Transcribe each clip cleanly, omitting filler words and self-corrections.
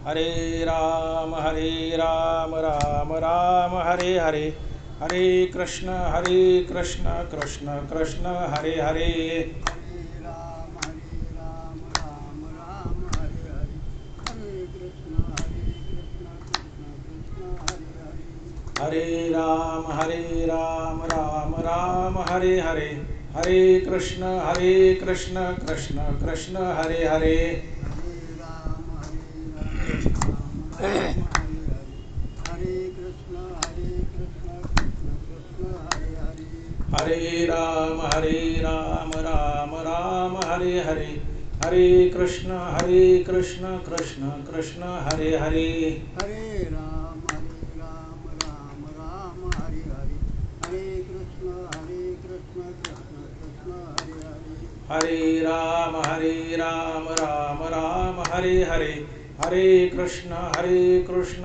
हरे राम राम राम हरे हरे, हरे कृष्ण कृष्ण कृष्ण हरे हरे। हरे राम राम राम हरे हरे, हरे कृष्ण कृष्ण कृष्ण हरे हरे। हरे राम राम राम हरे हरे, हरे कृष्ण कृष्ण कृष्ण हरे हरे। हरे राम राम राम हरे हरे, हरे कृष्ण कृष्ण कृष्ण हरे हरे। हरे राम राम राम हरे हरे, हरे कृष्ण कृष्ण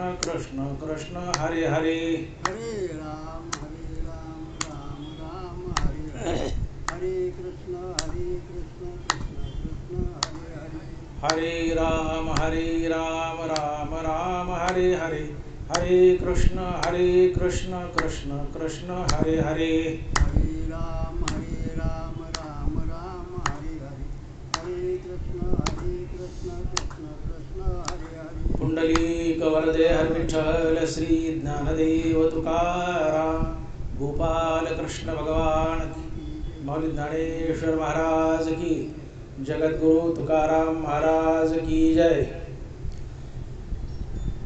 कृष्ण हरे हरे। हरे राम राम राम हरे हरे, हरे कृष्ण कृष्ण कृष्ण हरे हरे। हरे राम राम राम हरे हरे, हरे कृष्ण कृष्ण कृष्ण हरे हरे। हरे राम राम राम हरे हरे, हरे कृष्ण कृष्ण कृष्ण हरे हरे। पुंडलीक वरदे हर विठ्ठल श्री ज्ञानदेव तुकाराम, गोपाल कृष्ण भगवान की, मौली ज्ञानेश्वर महाराज की, जगतगुरु तुकाराम महाराज की जय।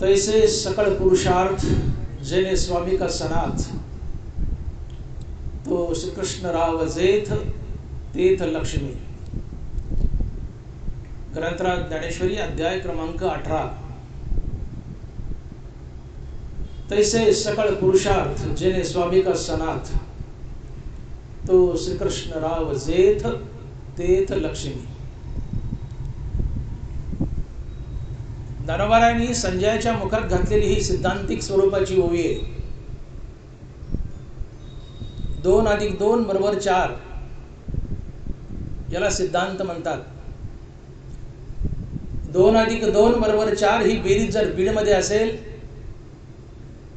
तैसे सकल पुरुषार्थ जेने स्वामी का सनाथ, तो श्री कृष्ण राव जेथ तेथ लक्ष्मी। ग्रंथराज ज्ञानेश्वरी अध्याय क्रमांक 18। तैसे सकल पुरुषार्थ जेने स्वामी का सनाथ, तो श्री कृष्ण राव जेथ तेथ लक्ष्मी। दानवरायांनी संजयाच्या मुखात घातलेली ही सिद्धांतिक स्वरूपाची ओवी आहे। 2 + 2 = 4 याला सिद्धांत म्हणतात। 2 + 2 = 4 ही बेरीज जर बीडमध्ये असेल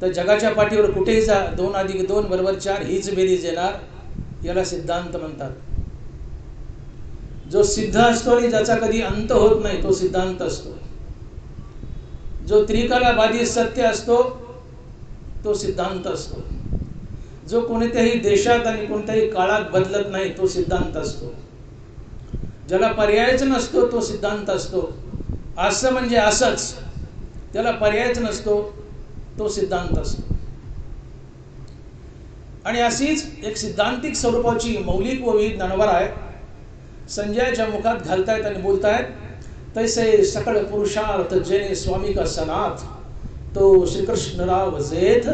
तर जगाच्या पाठीवर कुठेही जा, 2 + 2 = 4 हीच बेरीज येणार, याला सिद्धांत म्हणतात। जो सिद्ध असतो आणि ज्याचा कधी अंत होत नाही तो सिद्धांत असतो। जो त्रिकालाबाधी सत्य असतो तो सिद्धांत असतो। जो कोणत्याही देशात आणि कोणत्याही काळात बदलत नाही तो सिद्धांत असतो। ज्याला पर्यायच नसतो तो सिद्धांत असतो। असं म्हणजे असंच, त्याला पर्यायच नसतो तो सिद्धांत असतो। आणि अशीच एक सिद्धांतिक स्वरूपाची मौलिक ओवी ज्ञानोबराय संजयाच्या मुखात घालतायत आणि बोलतायत। तैसे सकल पुरुषार्थ जेने स्वामी का सनाथ, तो श्री कृष्ण राव जेथ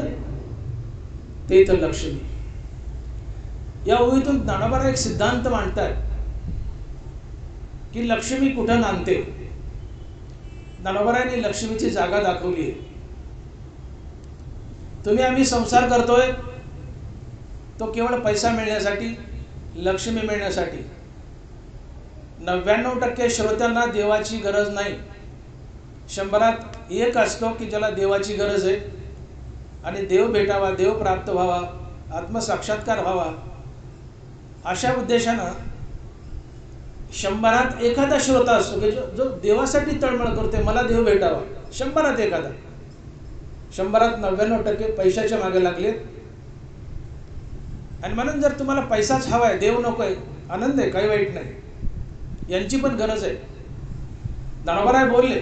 तेथ लक्ष्मी। या ओवीतून ज्ञानोबराय एक सिद्धांत मांडतायत की लक्ष्मी कुठं नांदते। ज्ञानोबरायांनी लक्ष्मीची जागा दाखवली आहे। तुम्ही आम्ही संसार करतोय तो केवळ पैसा मिळण्यासाठी, लक्ष्मी मिळण्यासाठी। 99% श्रोत्यांना देवाची गरज नाही। 100त एक असतो की ज्याला देवाची गरज आहे आणि देव भेटावा, देव प्राप्त व्हावा, आत्मसाक्षात्कार व्हावा, अशा उद्देशानं 100त एखादा श्रोता असतो की जो देवासाठी तळमळ करते, मला देव भेटावा। 100त एखादा। 100त 99% पैशाच्या मागे लागले। आणि म्हणून जर तुम्हाला पैसाच हवाय, देव नकोय, आनंद आहे, काही वाईट नाही, यांची पण गरज आहे। ज्ञानोबराय बोलले,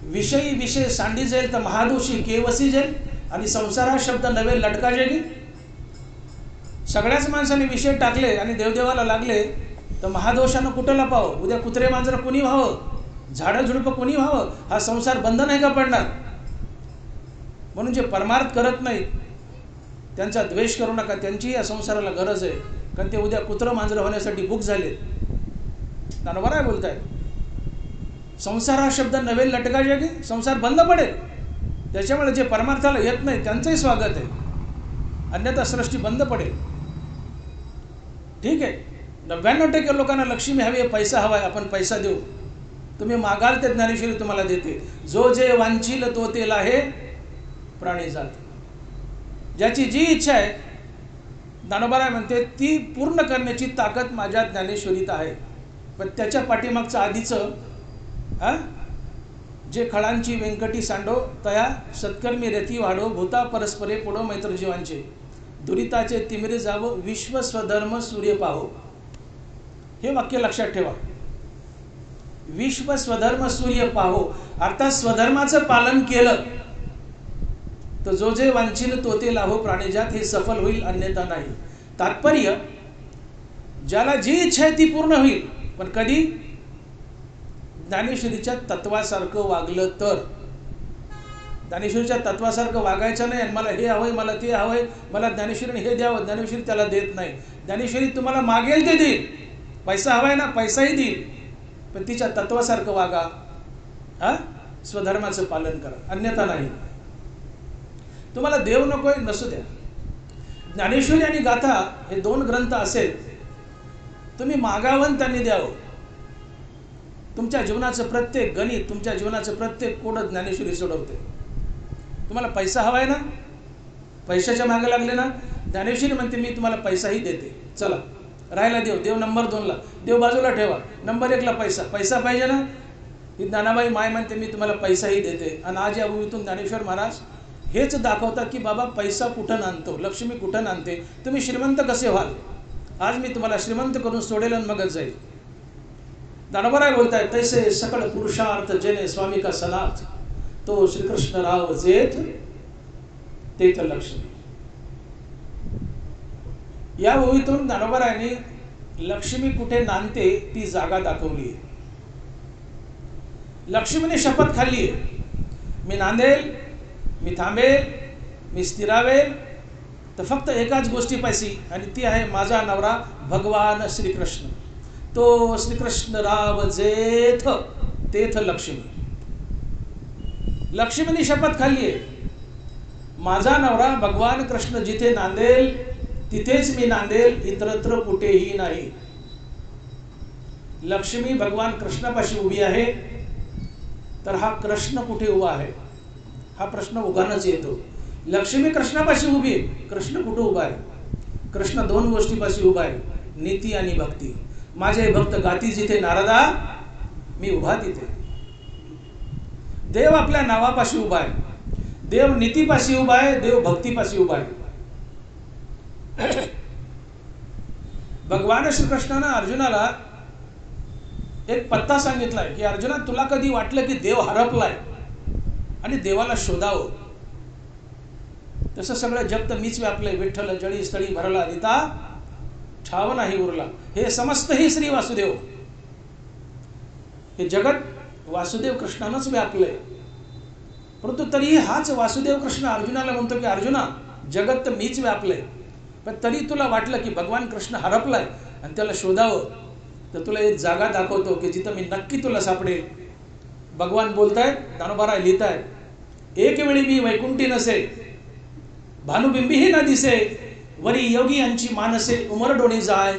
विषयी विषय सांडी जाईल तर महादोषी केवसी जाईल, आणि संसार हा शब्द नवे लटका जेली। सगळ्याच माणसाने विषय टाकले आणि देवदेवाला लागले तर महादोषानं कुठं लपावं? उद्या कुत्रे मांजरं कोणी व्हावं, झाडं झुडपं कोणी व्हावं? हा संसार बंद नाही का पडणार? म्हणून जे परमार्थ करत नाहीत त्यांचा द्वेष करू नका, त्यांची या संसाराला गरज आहे, कारण ते उद्या कुत्रं मांजरं होण्यासाठी बुक झाले। ज्ञानोबराय बोलतायत, संसार हा शब्द नवे लटका जागी, संसार बंद पडेल। त्याच्यामुळे जे परमार्थाला येत नाही त्यांचंही स्वागत आहे, अन्यथा सृष्टी बंद पडेल। ठीक आहे, 99% लोकांना लक्ष्मी हवी आहे, पैसा हवा आहे, आपण पैसा देऊ। तुम्ही मागाल ते ज्ञानेश्वरी तुम्हाला देते. जो जे वांछील तो ते लाहे प्राणी जात. ज्याची जी इच्छा आहे, ज्ञानोबा म्हणते, ती पूर्ण करण्याची ताकद माझ्या ज्ञानेश्वरीत आहे. पण त्याच्या पाठीमागचं आधीचं जे खळांची व्यंकटी सांडो तया सत्कर्मी रेती वाढो भूता परस्परे पुढो मैत्र जीवांचे दुरिताचे तिमिरे जावो विश्व स्वधर्म सूर्य पाहो. हे वाक्य लक्षात ठेवा. विश्व स्वधर्म सूर्य पाहो. अर्थात स्वधर्माचं पालन केलं तर जो जे वांछील तो ते लाभो प्राणीजात, हे सफल होईल, अन्यथा नाही. तात्पर्य, ज्याला जी इच्छा आहे ती पूर्ण होईल. पण कधी? ज्ञानेश्वरीच्या तत्वासारखं वागलं तर. ज्ञानेश्वरीच्या तत्वासारखं वागायचं नाही. आणि मला हे हवंय, मला ते हवंय, मला ज्ञानेश्वरीने हे द्यावं, ज्ञानेश्वरी त्याला देत नाही. ज्ञानेश्वरी तुम्हाला मागेल ते देईल. पैसा हवाय ना, पैसाही देईल, पण तिच्या तत्वासारखं वागा, स्वधर्माचं पालन करा, अन्यथा नाही. तुम्हाला देव नकोय, नसू द्या. ज्ञानेश्वरी आणि गाथा हे 2 ग्रंथ असेल, तुम्ही मागावं त्यांनी द्यावं. तुमच्या जीवनाचं प्रत्येक गणित, तुमच्या जीवनाचं प्रत्येक कोड ज्ञानेश्वरी सोडवते. तुम्हाला पैसा हवाय ना, पैशाच्या मागे लागले ना, ज्ञानेश्वरी म्हणते मी तुम्हाला पैसाही देते. चला, राहायला देव, देव नंबर 2ला, देव बाजूला ठेवा, नंबर 1ला पैसा. पैसा पाहिजे ना, ही ज्ञानाबाई माय म्हणते मी तुम्हाला पैसाही देते. आणि आज या भूमीतून ज्ञानेश्वर महाराज हेच दाखवतात की बाबा पैसा कुठं आणतो, लक्ष्मी कुठं आणते, तुम्ही श्रीमंत कसे व्हाल. आज मी तुम्हाला श्रीमंत करून सोडेल आणि मगच जाईल. ज्ञानोबा बोलताय, तैसे सकळ पुरुषार्थ जेने स्वामी का सनाथ, तो श्रीकृष्ण राव जेठ ते तर लक्ष्मी. या ओळीतून ज्ञानोबारायांनी लक्ष्मी कुठे नांदते ती जागा दाखवली. लक्ष्मीने शपथ खाल्ली आहे, मी नांदेल, मी थांबेल, मी स्थिरावेल, तर फक्त एकाच गोष्टी पाहिजे, आणि ती आहे माझा नवरा भगवान श्रीकृष्ण. तो श्रीकृष्ण राव जेथ तेथ लक्ष्मी. लक्ष्मीने शपथ खाल्ली आहे, माझा नवरा भगवान कृष्ण जिथे नांदेल तिथेच मी नांदेल, इतरत्र कुठेही नाही. लक्ष्मी भगवान कृष्णापाशी उभी आहे, तर हा कृष्ण कुठे उभा आहे हा प्रश्न उगानच येतो. लक्ष्मी कृष्णापाशी उभी आहे, कृष्ण कुठे उभा आहे? कृष्ण 2 गोष्टीपाशी उभा आहे, नीती आणि भक्ती. माझे भक्त गाती जिथे नारदा, मी उभा तिथे. देव आपल्या नावापाशी उभा आहे, देव नीतीपाशी उभा आहे, देव भक्तीपाशी उभा आहे. भगवान श्रीकृष्णानं अर्जुनाला एक पत्ता सांगितलाय की अर्जुना, तुला कधी वाटलं की देव हरपलाय आणि देवाला शोधावं, तसं सगळं जग तर मीच व्यापलंय. विठ्ठल जळी स्थळी भरला दिता ठाव नाही उरला. हे समस्त ही श्री वासुदेव, हे जगत वासुदेव कृष्णानंच व्यापलंय. परंतु तरीही हाच वासुदेव कृष्ण अर्जुनाला म्हणतो की अर्जुना, जगत तर मीच व्यापलंय, पण तरी तुला वाटलं की भगवान कृष्ण हरपलाय आणि त्याला शोधावं, तर तुला एक जागा दाखवतो की जिथं मी नक्की तुला सापडेल. भगवान बोलतायत, ज्ञानोबा लिहितायत, एक वेळी मी वैकुंठी नसे, भानुबिंबीही न दिसे, वरी योगी यांची मानसे उमरडोणी जाय,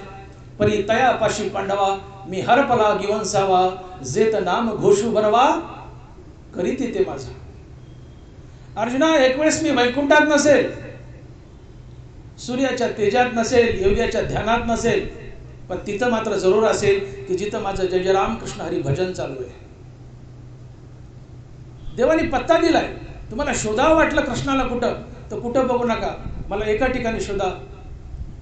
परी तयापाशी पांडवा मी हरपला गिवंसावा, जेत नाम घोषू बरवा करीती ते माझा. अर्जुना, एक वेळेस मी वैकुंठात नसेल, सूर्याच्या तेजात नसेल, योग्याच्या ध्यानात नसेल, पण तिथं मात्र जरूर असेल की जिथं माझं जय जय राम कृष्ण हरी भजन चालू आहे. देवाने पत्ता दिलाय. तुम्हाला शोधावं वाटलं कृष्णाला कुठं, तर कुठं बघू नका, मला एका ठिकाणी शोधा,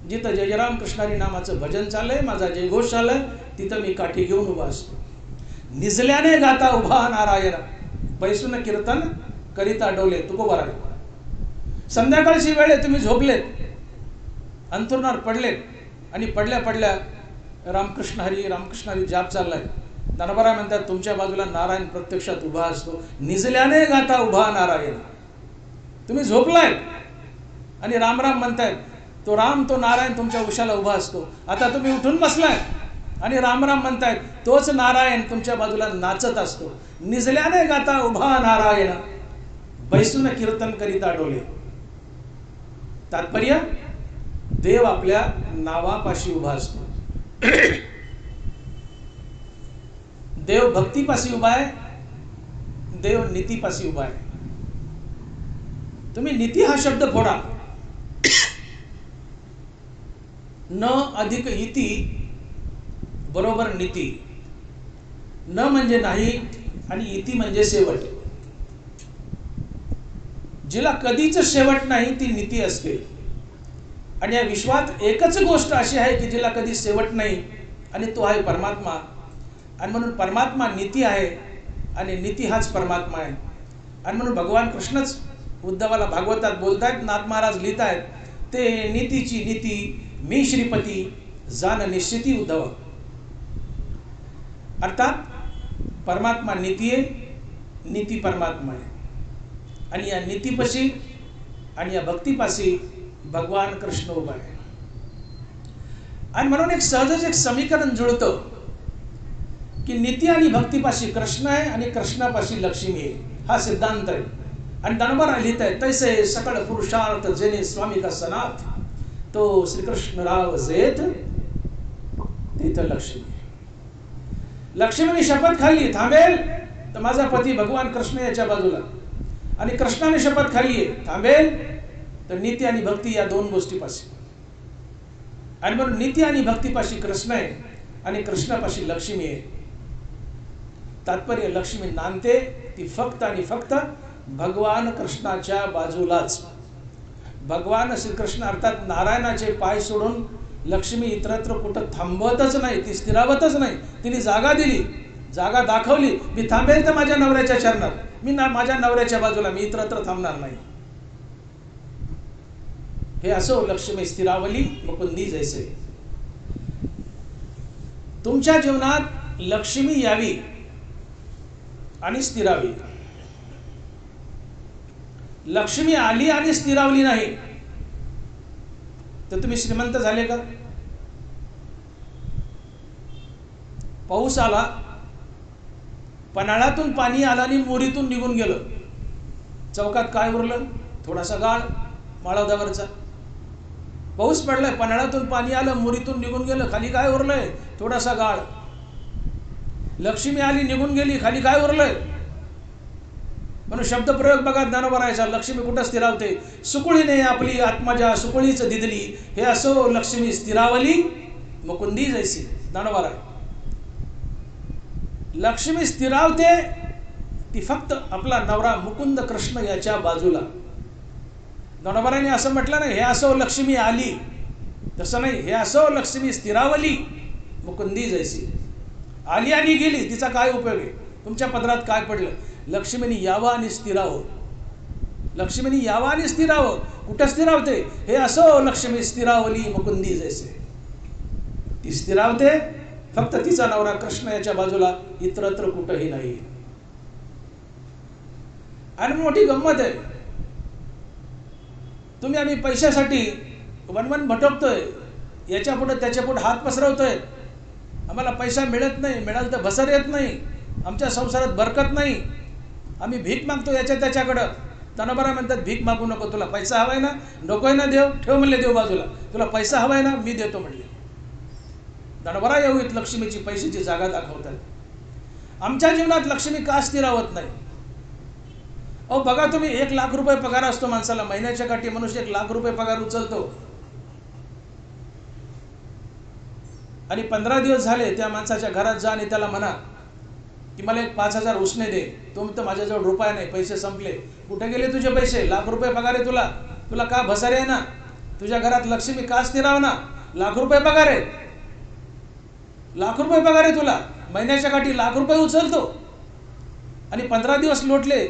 जिथं जय जय राम कृष्ण हरी नामाचं भजन चाललंय, माझा जयघोष चाललाय, तिथं मी काठी घेऊन उभा असतो. निजल्याने गाता उभा नारायण, बैसून कीर्तन करिता डोले तुकोबा. संध्याकाळची वेळ आहे, तुम्ही झोपलेत, अंथरुणावर पडलेत, आणि पडल्या पडल्या रामकृष्ण हरी जाप चाललाय. ज्ञानोबा म्हणतात, तुमच्या बाजूला नारायण प्रत्यक्षात उभा असतो. निजल्याने गाता उभा नारायण. तुम्ही झोपलाय आणि राम राम म्हणतायत, तो राम तो नारायण तुमच्या उशाला उभा असतो. आता तुम्ही उठून बसलाय आणि राम राम म्हणतायत, तोच नारायण तुमच्या बाजूला नाचत असतो. निजल्याने गाता उभा नारायण, बैसून कीर्तन करिता डोले. तात्पर्य, देव आपल्या नावापाशी उभा असतो. देव भक्तीपाशी उभा आहे, देव नीतीपाशी उभा आहे. तुम्ही नीती हा शब्द फोडा. न अधिक इति बरोबर नीती. न म्हणजे नाही आणि इति म्हणजे शेवट. जिला कधीच शेवट नाही ती नीती असते. आणि या विश्वात एकच गोष्ट अशी आहे की जिला कधी शेवट नाही, आणि तो आहे परमात्मा. आणि म्हणून परमात्मा नीती आहे आणि नीती हाच परमात्मा आहे. आणि म्हणून भगवान कृष्णच उद्धवाला भागवतात बोलतायत, नाथ महाराज लिहित आहेत, ते नीतीची नीती मी श्रीपती जान निश्चिती उद्धव. अर्थात परमात्मा नीती आहे, नीती परमात्मा आहे. आणि या नीतीपाशी आणि या भक्तीपाशी भगवान कृष्ण उभा आहे. आणि म्हणून एक सहजच एक समीकरण जुळतं की नीती आणि भक्तीपाशी कृष्ण आहे आणि कृष्णापाशी लक्ष्मी आहे. हा सिद्धांत आहे. आणि दनबर लिहित आहे, तैसे सकळ पुरुषार्थ जेने स्वामी का सनाथ, तो श्रीकृष्ण राव जेत तिथं लक्ष्मी. लक्ष्मीने शपथ खाल्ली थांबेल तर माझा पती भगवान कृष्ण याच्या बाजूला, आणि कृष्णाने शपथ खाल्ली थांबेल तर नीती आणि भक्ती या दोन गोष्टीपाशी. आणि म्हणून नीती आणि भक्तीपाशी कृष्ण आहे आणि कृष्णापाशी लक्ष्मी आहे. तात्पर्य लक्ष्मी नांदते ती फक्त आणि फक्त भगवान कृष्णाच्या बाजूलाच. भगवान श्रीकृष्ण अर्थात नारायणाचे पाय सोडून लक्ष्मी इतरत्र कुठं थांबवतच नाही, ती स्थिरावतच नाही. तिने जागा दिली, जागा दाखवली, मी थांबेल तर माझ्या नवऱ्याच्या चरणात, मी माझ्या नवऱ्याच्या बाजूला, मी इतरत्र थांबणार नाही. हे असो लक्ष्मी स्थिरावली मुकुंदी जैसे. तुमच्या जीवनात लक्ष्मी यावी आणि स्थिरावी. लक्ष्मी आली आणि स्थिरावली नाही तर तुम्ही श्रीमंत झाले का? पाऊस आला, पन्हाळ्यातून पाणी आलं आणि मोरीतून निघून गेलं, चौकात काय उरलं? थोडासा गाळ माळवदावरचा. पाऊस पडलाय, पन्हाळ्यातून पाणी आलं, मोरीतून निघून गेलं, खाली काय उरलंय? थोडासा गाळ. लक्ष्मी आली निघून गेली, खाली काय उरलंय? म्हणून शब्दप्रयोग बघा ज्ञानोबरायचा. लक्ष्मी कुठं स्थिरावते? सुकुळीने आपली आत्मजा सुकुळीच दिदली, हे असो लक्ष्मी स्थिरावली मुकुंदी जैसी. ज्ञानोबराय लक्ष्मी स्थिरावते ती फक्त आपला नवरा मुकुंद कृष्ण याच्या बाजूला. ज्ञानोबराने असं म्हटलं नाही हे असो लक्ष्मी आली, तसं नाही. हे असो लक्ष्मी स्थिरावली मुकुंदी जैसी. आली आणि गेली, तिचा काय उपयोग आहे? तुमच्या पदरात काय पडलं? लक्ष्मीने यावं आणि स्थिरावं. लक्ष्मीने यावं आणि स्थिरावं. कुठं स्थिरावते? हे असो लक्ष्मी स्थिरावली मुकुंदी जैसे. ती स्थिरावते फक्त तिचा नवरा कृष्ण याच्या बाजूला, इतरत्र कुठंही नाही. आणि मोठी गंमत आहे, तुम्ही आम्ही पैशासाठी वनवन भटकतोय, याच्या पुढे त्याच्या पुढे हात पसरवतोय. आम्हाला पैसा मिळत नाही, मिळाल तर भसर येत नाही, आमच्या संसारात बरकत नाही, आम्ही भीक मागतो याच्या त्याच्याकडं. ज्ञानोबा म्हणतात भीक मागू नको, तुला पैसा हवाय ना? नकोय ना देव? ठेव म्हणले देव बाजूला. तुला पैसा हवाय ना? मी देतो म्हणले. ज्ञानोबा येऊत लक्ष्मीची पैशाची जागा दाखवतात. आमच्या जीवनात लक्ष्मी का स्थिरावत नाही? अहो बघा तुम्ही, 1 लाख रुपये पगार असतो माणसाला महिन्याच्या काठी. मनुष्य 1 लाख रुपये पगार उचलतो आणि 15 दिवस झाले त्या माणसाच्या घरात जा आणि त्याला म्हणा की मला एक 5,000 उसने दे. तो म्हणतो माझ्याजवळ रुपया नाही, पैसे संपले. कुठे गेले तुझे पैसे? लाख रुपये पगार आहे तुला, तुला का भसारे आहे ना? तुझ्या घरात लक्ष्मी का स्थिराव ना? लाख रुपये पगार आहे, लाख रुपये पगार आहे तुला, महिन्याच्या काठी लाख रुपये उचलतो आणि 15 दिवस लोटले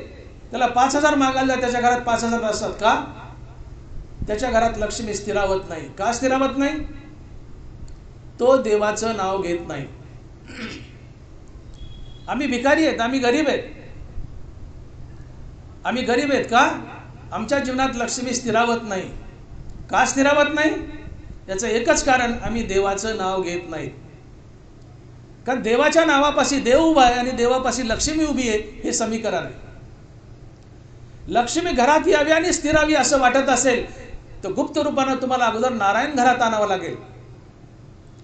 त्याला 5,000 मागायला, त्याच्या घरात 5,000 असतात का? त्याच्या घरात लक्ष्मी स्थिरावत नाही. का स्थिरावत नाही? तो देवाचं नाव घेत नाही. आम्ही भिकारी आहेत, आम्ही गरीब आहेत. आम्ही गरीब आहेत का? आमच्या जीवनात लक्ष्मी स्थिरावत नाही. का स्थिरावत नाही? याचं एकच कारण, आम्ही देवाचं नाव घेत नाही. कारण देवाच्या नावापाशी देव उभा आहे आणि देवापाशी लक्ष्मी उभी आहे, हे समीकरण आहे. लक्ष्मी घरात यावी आणि स्थिरावी असं वाटत असेल तर गुप्त रूपानं तुम्हाला अगोदर नारायण घरात आणावं लागेल.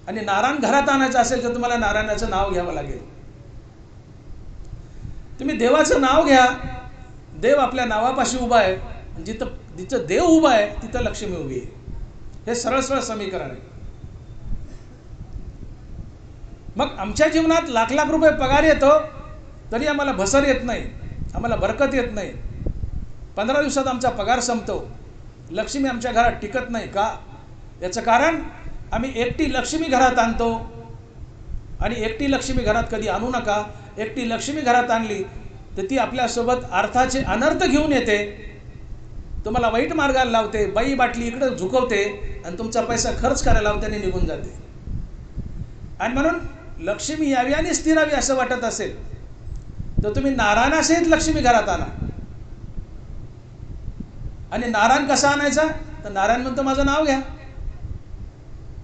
आणि नारायण घरात आणायचं असेल तर तुम्हाला नारायणाचं नाव घ्यावं लागेल. तुम्ही देवाचं नाव घ्या, देव आपल्या नावापाशी उभा आहे, जिथं देव उभा आहे तिथं लक्ष्मी उभी आहे. हे सरळ सरळ समीकरण आहे. मग आमच्या जीवनात लाख लाख रुपये पगार येतो तरी आम्हाला भसर येत नाही, आम्हाला बरकत येत नाही. 15 दिवसात आमचा पगार संपतो, लक्ष्मी आमच्या घरात टिकत नाही. का? याचं कारण आम्ही एकटी लक्ष्मी घरात आणतो. आणि एकटी लक्ष्मी घरात कधी आणू नका. एकटी लक्ष्मी घरात आणली तर ती आपल्यासोबत अर्थाचे अनर्थ घेऊन येते, तुम्हाला वाईट मार्गाला लावते, बाई बाटली इकडे झुकवते आणि तुमचा पैसा खर्च करायला लावते आणि निघून जाते. आणि म्हणून लक्ष्मी यावी आणि स्थिरावी असं वाटत असेल तर तुम्ही नारायणासहित लक्ष्मी घरात आणा. आणि नारायण कसा आणायचा? तर नारायण म्हणतो माझं नाव घ्या.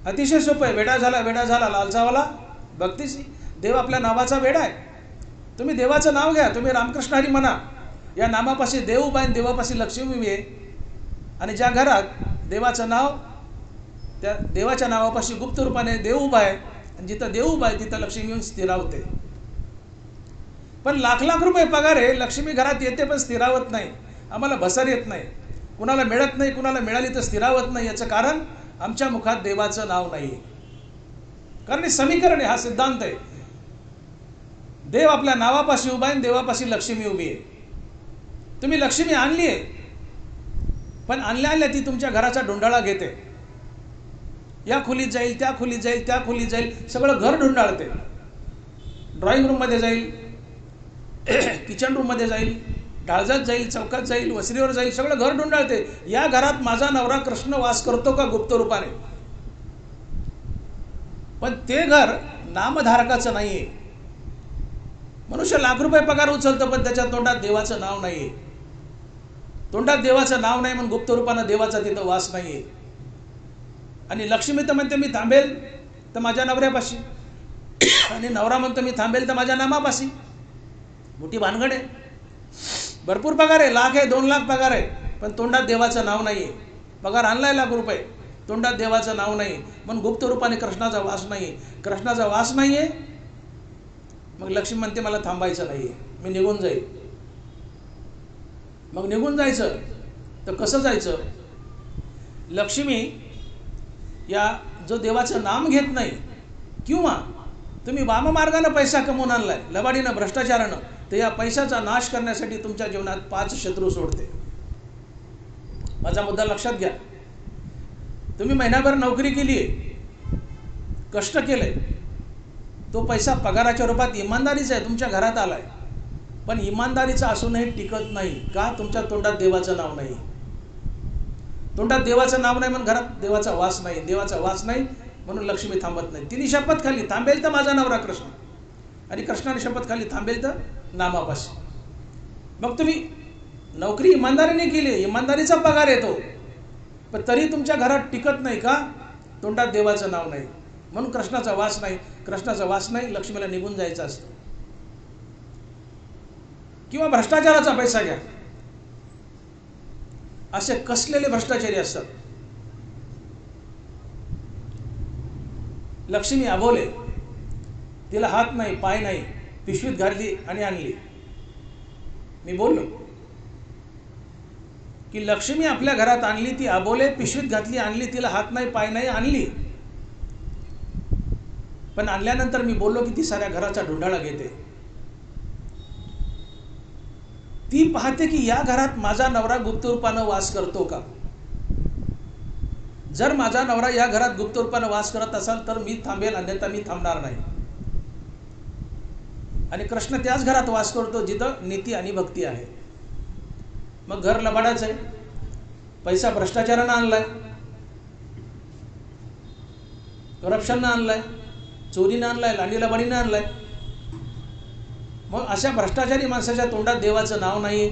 अतिशय सोपं आहे. वेडा झाला लालचावाला भक्तीशी. देव आपल्या नावाचा वेडा आहे. तुम्ही देवाचं नाव घ्या, तुम्ही रामकृष्ण हरी म्हणा. या नामापाशी देव उभा आहे, देवापाशी लक्ष्मी उभी आहे. आणि ज्या घरात देवाचं नाव, त्या देवाच्या नावापाशी गुप्त रूपाने देव उभा आहे, आणि जिथं देव उभा आहे तिथं लक्ष्मी येऊन स्थिरावते. पण लाख लाख रुपये पगार आहे, लक्ष्मी घरात येते पण स्थिरावत नाही, आम्हाला भसर येत नाही, कुणाला मिळत नाही, कुणाला मिळाली तर स्थिरावत नाही. याचं कारण आमच्या मुखात देवाचं नाव नाही. कारण हे समीकरण आहे, हा सिद्धांत आहे. देव आपल्या नावापाशी उभा आहे, देवापाशी लक्ष्मी उभी आहे. तुम्ही लक्ष्मी आणली आहे, पण आणल्या ती तुमच्या घराचा डोंडाळा घेते. या खोलीत जाईल, त्या खोलीत जाईल, त्या खोलीत जाईल, सगळं घर डोंडाळते. ड्रॉइंग रूममध्ये जाईल, किचन रूममध्ये जाईल, डाळजात जाईल, चौकात जाईल, वसरीवर जाईल, सगळं घर डोंडाळते. या घरात माझा नवरा कृष्ण वास करतो का गुप्त रूपाने? पण ते घर नामधारकाचं नाहीये. मनुष्य लाख रुपये पगार उचलतो पण त्याच्या तोंडात देवाचं नाव नाहीये. तोंडात देवाचं नाव नाही म्हणून गुप्त रूपानं देवाचा तिथं वास नाहीये. आणि लक्ष्मी तर म्हणते मी थांबेल तर माझ्या नवऱ्यापाशी, आणि नवरा म्हणतो मी थांबेल तर माझ्या नामापाशी. मोठी भानगड आहे. भरपूर पगार आहे, लाख आहे, 2 लाख पगार आहे, पण तोंडात देवाचं नाव नाहीये. पगार आणलाय लाख रुपये, तोंडात देवाचं नाव नाही, म्हणून गुप्त रूपाने कृष्णाचा वास नाहीये. कृष्णाचा वास नाहीये, मग लक्ष्मी म्हणते मला थांबायचं नाहीये, मी निघून जाईल. मग निघून जायचं तर कसं जायचं? लक्ष्मी या जो देवाचं नाम घेत नाही, किंवा तुम्ही वाममार्गानं पैसा कमवून आणलाय, लबाडीनं, भ्रष्टाचारानं, तर या पैशाचा नाश करण्यासाठी तुमच्या जीवनात 5 शत्रू सोडते. माझा मुद्दा लक्षात घ्या. तुम्ही महिनाभर नोकरी केली आहे, कष्ट केलंय, तो पैसा पगाराच्या रूपात इमानदारीचा आहे, तुमच्या घरात आलाय, पण इमानदारीचा असूनही टिकत नाही. का? तुमच्या तोंडात देवाचं नाव नाही. तोंडात देवाचं नाव नाही म्हणून घरात देवाचा वास नाही. देवाचा वास नाही म्हणून लक्ष्मी थांबत नाही. तिने शपथ खाली, थांबेल तर माझा नवरा कृष्ण, आणि कृष्णाने शपथ खाली, थांबेल तर नामापाशी. मग तुम्ही नोकरी इमानदारीने केली, इमानदारीचा पगार येतो, पण तरी तुमच्या घरात टिकत नाही. का? तोंडात देवाचं नाव नाही म्हणून कृष्णाचा वास नाही. कृष्णाचा वास नाही, लक्ष्मीला निघून जायचं असतं. किंवा भ्रष्टाचाराचा पैसा घ्या. असे कसलेले भ्रष्टाचारी असतात. लक्ष्मी अबोले, तिला हात नाही, पाय नाही, पिशवीत घातली आणि आणली. मी बोललो की लक्ष्मी आपल्या घरात आणली, ती अबोले, पिशवीत घातली, आणली, तिला हात नाही, पाय नाही, आणली. पण आणल्यानंतर मी बोललो की ती साऱ्या घराचा ढोंढाळा घेते. ती पाहते की या घरात माझा नवरा गुप्त रूपानं वास करतो का? जर माझा नवरा या घरात गुप्त रूपानं वास करत असाल तर मी थांबेल, अन्यथा मी थांबणार नाही. आणि कृष्ण त्याच घरात वास करतो जिथं नीती आणि भक्ती आहे. मग घर लबाडाचं आहे, पैसा भ्रष्टाचारानं आणलाय, करप्शननं आणलाय, चोरीनं आणलाय, लांडी लबाडीनं आणलाय. मग अशा भ्रष्टाचारी माणसाच्या तोंडात देवाचं नाव नाहीये,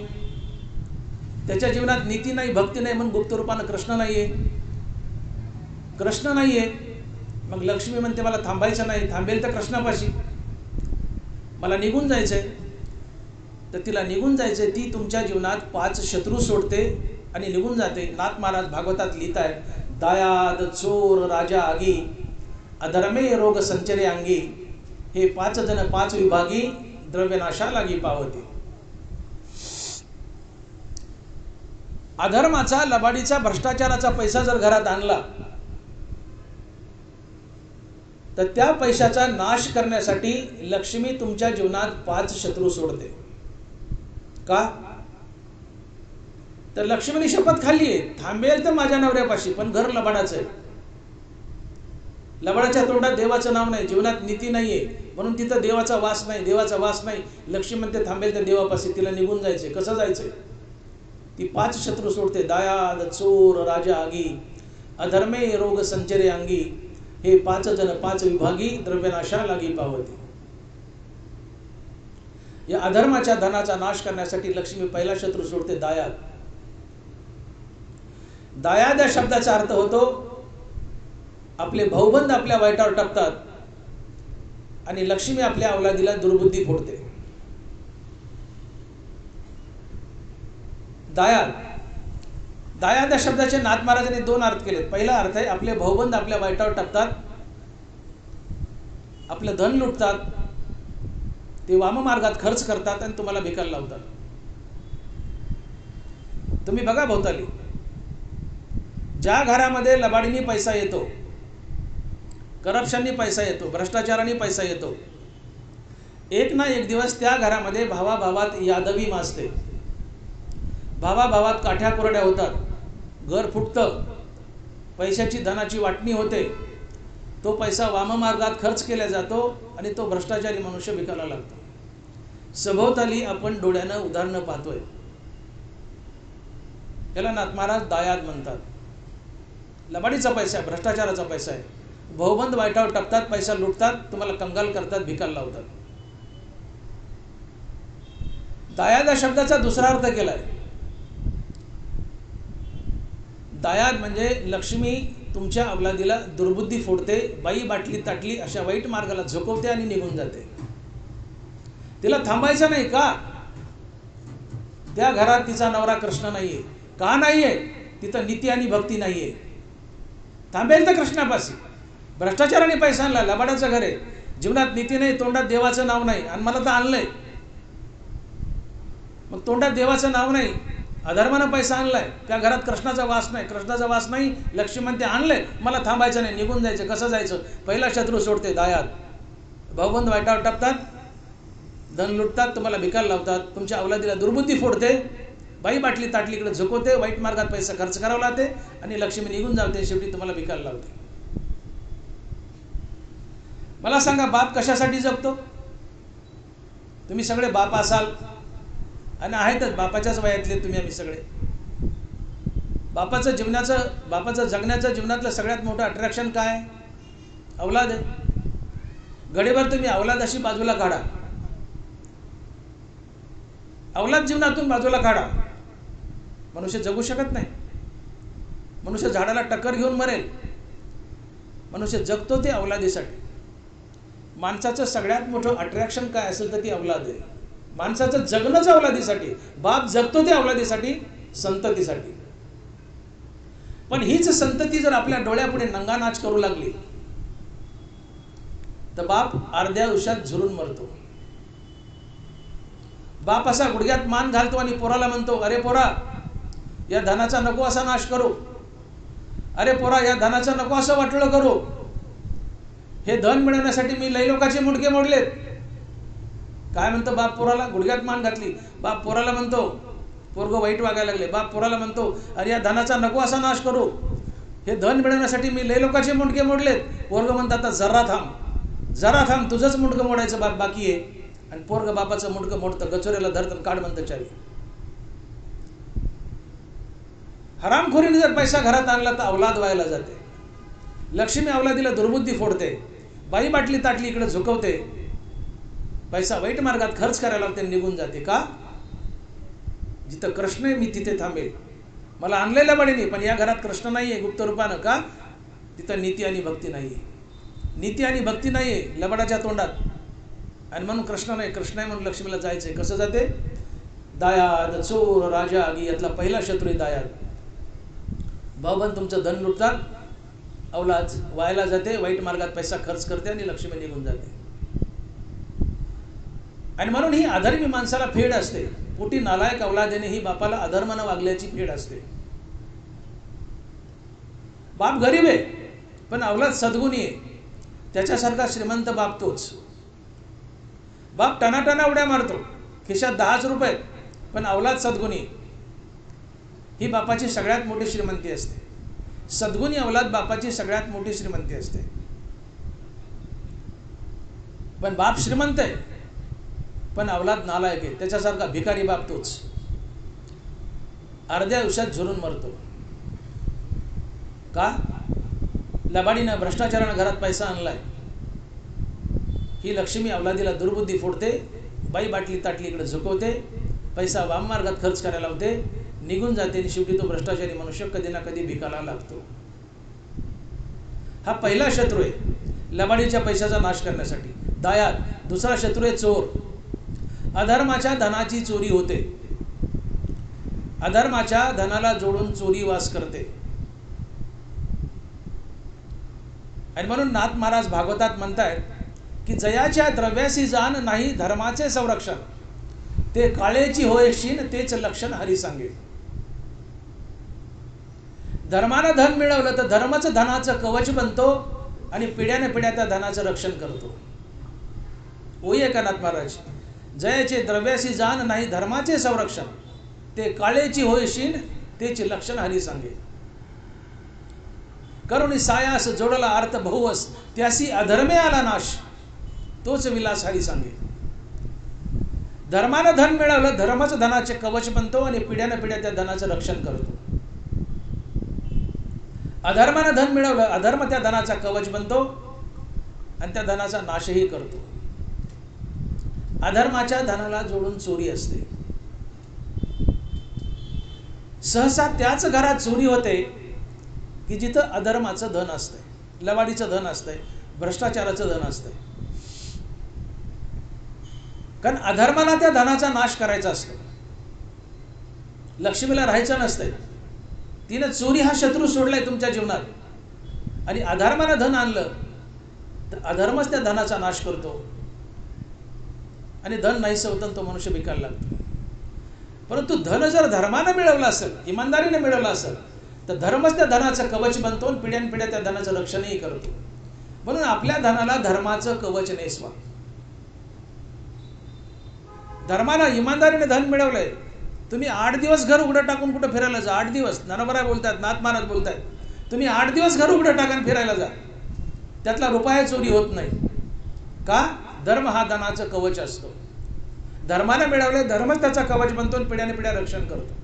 त्याच्या जीवनात नीती नाही, भक्ती नाही, म्हणून गुप्त रूपानं कृष्ण नाहीये. कृष्ण नाहीये, मग लक्ष्मी म्हणते मला थांबायचं नाही, थांबेल तर कृष्णापाशी, मला निघून जायचंय. तर तिला निघून जायचंय, ती तुमच्या जीवनात 5 शत्रू सोडते आणि निघून जाते. नाथ महाराज भागवतात लिहिताय, दायाद चोर राजा आगी, अधर्मे रोग संचरे अंगी, हे 5 जण 5 विभागी, द्रव्यनाशा लागी पावते. अधर्माचा, लबाडीचा, भ्रष्टाचाराचा पैसा जर घरात आणला तर त्या पैशाचा नाश करण्यासाठी लक्ष्मी तुमच्या जीवनात 5 शत्रू सोडते. का? तर लक्ष्मीने शपथ खाल्ली आहे, थांबेल तर माझ्या नवऱ्यापाशी, पण घर लबाडाचं आहे. लबाडाच्या तोंडात देवाचं नाव नाही, जीवनात नीती नाहीये, म्हणून तिथं देवाचा वास नाही, देवाचा वास नाही. लक्ष्मी म्हणते थांबेल तर देवापाशी, तिला निघून जायचे. कसं जायचंय? ती 5 शत्रू सोडते. दायाद, चोर, राजा आगी, अधर्मे रोग संचरे अंगी, हे 5 जण 5 विभागी, द्रव्यनाशा लागी पावते. या अधर्माच्या धनाचा नाश करण्यासाठी लक्ष्मी पहिला शत्रू सोडते, दायाद. दायाद या शब्दाचा अर्थ होतो आपले भाऊबंद आपल्या वाईटावर टपतात आणि लक्ष्मी आपल्या अवलादीला दुर्बुद्धी फोडते. दायाद, दायाद या शब्दाचे नाथ महाराजांनी 2 अर्थ केले. पहिला अर्थ आहे आपले भाऊबंद आपल्या वाईटावर टाकतात, आपलं धन लुटतात, ते वाममार्गात खर्च करतात आणि तुम्हाला भिकायला लावतात. तुम्ही बघा भोवताली, ज्या घरामध्ये लबाडीने पैसा येतो, करप्शननी पैसा येतो, भ्रष्टाचाराने पैसा येतो, एक ना एक दिवस त्या घरामध्ये भावाभावात यादवी माजते, भावाभावात काठ्या कोरड्या होतात, घर फुटतं, पैशाची धनाची वाटणी होते, तो पैसा वाममार्गात खर्च केला जातो आणि तो भ्रष्टाचारी मनुष्य भिकायला लागतो. सभोवताली आपण डोळ्यानं उदाहरणं पाहतोय. याला नाथ महाराज दायाद म्हणतात. लबाडीचा पैसा आहे, भ्रष्टाचाराचा पैसा आहे, भाऊबंद वाईटावर टाकतात, पैसा लुटतात, तुम्हाला कंगाल करतात, भिकायला लावतात. दायाद या शब्दाचा दुसरा अर्थ केलाय. दायाद म्हणजे लक्ष्मी तुमच्या अवलादीला दुर्बुद्धी फोडते, बाई बाटली ताटली अशा वाईट मार्गाला झोकवते आणि निघून जाते. तिला थांबायचं नाही. का? त्या घरात तिचा नवरा कृष्ण नाहीये. का नाहीये? तिथं नीती आणि भक्ती नाहीये. थांबेल तर कृष्णापाशी. भ्रष्टाचाराने पैसा आणला, लबाडाचं घर आहे, जीवनात नीती नाही, तोंडात देवाचं नाव नाही, आणि मला तर आणलंय. मग तोंडात देवाचं नाव नाही, अधर्मानं पैसा आणलाय, त्या घरात कृष्णाचा वास नाही, कृष्णाचा वास नाही, लक्ष्मी म्हणते आणलंय, मला थांबायचं नाही, निघून जायचं. कसं जायचं? पहिला शत्रू सोडते, दायाद. भाऊबंद वाईटावर टाकतात, धन लुटतात, तुम्हाला भिकायला लावतात, तुमच्या अवलादीला दुर्बुद्धी फोडते, बाई बाटली ताटलीकडे झुकवते, वाईट मार्गात पैसा खर्च करावा लागते आणि लक्ष्मी निघून जाते, शेवटी तुम्हाला भिकायला लावते. मला सांगा, बाप कशासाठी जगतो? तुम्ही सगळे बाप असाल आणि आहेतच, बापाच्याच वयातले तुम्ही आम्ही सगळे. बापाचं जगण्याचं जीवनातलं सगळ्यात मोठं अट्रॅक्शन काय? अवलाद आहे. घडीभर तुम्ही अवलाद अशी बाजूला काढा, अवलाद जीवनातून बाजूला काढा, मनुष्य जगू शकत नाही. मनुष्य झाडाला टक्कर घेऊन मरेल. मनुष्य जगतो ते अवलादीसाठी. माणसाचं सगळ्यात मोठं अट्रॅक्शन काय असेल तर ती अवलाद आहे. माणसाचं जगणंच अवलादीसाठी. बाप जगतो ते अवलादीसाठी, संततीसाठी. पण हीच संतती जर आपल्या डोळ्यापुढे नंगानाच करू लागली तर बाप अर्ध्या आयुष्यात झुरून मरतो. बाप असा गुडघ्यात मान घालतो आणि पोराला म्हणतो, अरे पोरा, या धनाचा नको असा नाश करू, अरे पोरा, या धनाचा नको असं वाटलं करू, हे धन मिळवण्यासाठी मी लई लोकांचे मुंडके मोडलेत. काय म्हणतो बाप पोराला? गुडघ्यात मान घातली. बाप पोराला म्हणतो, पोरगं वाईट वागायला लागले, बाप पोराला म्हणतो, अरे या धनाचा नको असा नाश करू, हे धन मिळवण्यासाठी मी लई लोकांचे मुंडके मोडलेत. पोरगं म्हणतात, आता जरा थांब, तुझंच मुंडकं मोडायचं बाप बाकी आहे. आणि पोरगं बापाचं मुंडकं मोडतं, गचोऱ्याला धरतं, काढ म्हणतं चावी. हरामखोरीने जर पैसा घरात आणला तर अवलाद व्हायला जाते. लक्ष्मी अवलादीला दुर्बुद्धी फोडते, बाई बाटली ताटली इकडे झुकवते, पैसा वाईट मार्गात खर्च करायला लागते, निघून जाते. का? जिथं कृष्ण आहे मी तिथे थांबेल. मला आणलेल्या बडीने, पण या घरात कृष्ण नाहीये गुप्त रूपानं. का? तिथं नीती आणि भक्ती नाहीये. नीती आणि भक्ती नाहीये लबाडाच्या तोंडात, आणि म्हणून कृष्ण नाही, कृष्ण आहे म्हणून लक्ष्मीला जायचंय. कसं जाते? दायाद, चोर, राजा आगी यातला पहिला शत्रू आहे दायाद. भाऊबंद तुमचं धन लुटतात, अवलाद व्हायला जाते, वाईट मार्गात पैसा खर्च करते आणि लक्ष्मी निघून जाते. आणि म्हणून ही अधर्मी माणसाला फेड असते. पोटी नालायक अवलादेने ही बापाला अधर्मानं वागल्याची फेड असते. बाप गरीब आहे पण अवलाद सद्गुणी आहे. त्याच्यासारखा श्रीमंत बाप तोच. बाप टनाटना उड्या मारतो, खिशात 10 रुपये, पण अवलाद सद्गुणी. ही बापाची सगळ्यात मोठी श्रीमंती असते. सद्गुणी अवलाद बापाची सगळ्यात मोठी श्रीमंती असते. पण बाप श्रीमंत आहे पण अवलाद नालायक आहे. त्याच्यासारखा भिकारी बाप तोच. अर्ध्या आयुष्यात झुरून मरतो. का? लबाडीनं भ्रष्टाचारानं घरात पैसा आणलाय. ही लक्ष्मी अवलादीला दुर्बुद्धी फोडते. बाई बाटली ताटली इकडे झुकवते, पैसा वाममार्गात खर्च करायला लावते, निघून जाते आणि शेवटी तो भ्रष्टाचारी मनुष्य कधी ना कधी भिकाला लागतो. हा पहिला शत्रू आहे लबाडीच्या पैशाचा नाश करण्यासाठी. दायाद. दुसरा शत्रू आहे चोर. अधर्माच्या धनाची चोरी होते. अधर्माच्या धनाला जोडून चोरी वास करते. आणि म्हणून नाथ महाराज भागवतात म्हणतायत की जयाच्या द्रव्यासी जाण नाही धर्माचे संरक्षण, ते काळेची होयशीन तेच लक्षण हरी सांगे. धर्मानं धन मिळवलं तर धर्मच धनाचं कवच बनतो आणि पिढ्याने पिढ्या त्या धनाचं रक्षण करतो. होई आहे का नाथ महाराज? जयाचे द्रव्यासी जाण नाही धर्माचे संरक्षण, ते काळेची होयशीन तेच लक्षण हरी सांगे. करुणी सायास जोडला अर्थ बहुवस, त्यासी अधर्मे आला नाश, तोच विलास हरी सांगे. धर्मानं धन मिळवलं धर्मच धनाचे कवच बनतो आणि पिढ्यानं पिढ्या त्या धनाचं रक्षण करतो. अधर्मानं धन मिळवलं अधर्म त्या धनाचा कवच बनतो आणि त्या धनाचा नाशही करतो. अधर्माच्या धनाला जोडून चोरी असते. सहसा त्याच घरात चोरी होते की जिथं अधर्माचं धन असतंय, लवाडीचं धन असतंय, भ्रष्टाचाराचं धन असतंय. कारण अधर्माला त्या धनाचा नाश करायचा असतो. लक्ष्मीला राहायचं नसतंय. तिनं चोरी हा शत्रू सोडलाय तुमच्या जीवनात आणि अधर्मानं धन आणलं तर अधर्मच त्या धनाचा नाश करतो आणि धन नाहीसं होतं तो मनुष्य भिकायला लागतो. परंतु धन जर धर्मानं मिळवलं असेल, इमानदारीने मिळवलं असेल तर धर्मच त्या धनाचं कवच बनतो आणि पिढ्यानपिढ्या त्या धनाचं रक्षणही करतो. म्हणून आपल्या धनाला धर्माचं कवच नेसवा. धर्माला इमानदारीने धन मिळवलंय. तुम्ही 8 दिवस घर उघडं टाकून कुठं फिरायला जा. 8 दिवस ज्ञानोबा बोलतात, नाथ महाराज बोलतात, तुम्ही 8 दिवस घर उघडं टाकून फिरायला जा, त्यातला रुपया चोरी होत नाही. का? धर्म हा धनाचं कवच असतो. धर्माने मिळवले धर्मच त्याचा कवच बनतो आणि पिढ्याने पिढ्या रक्षण करतो.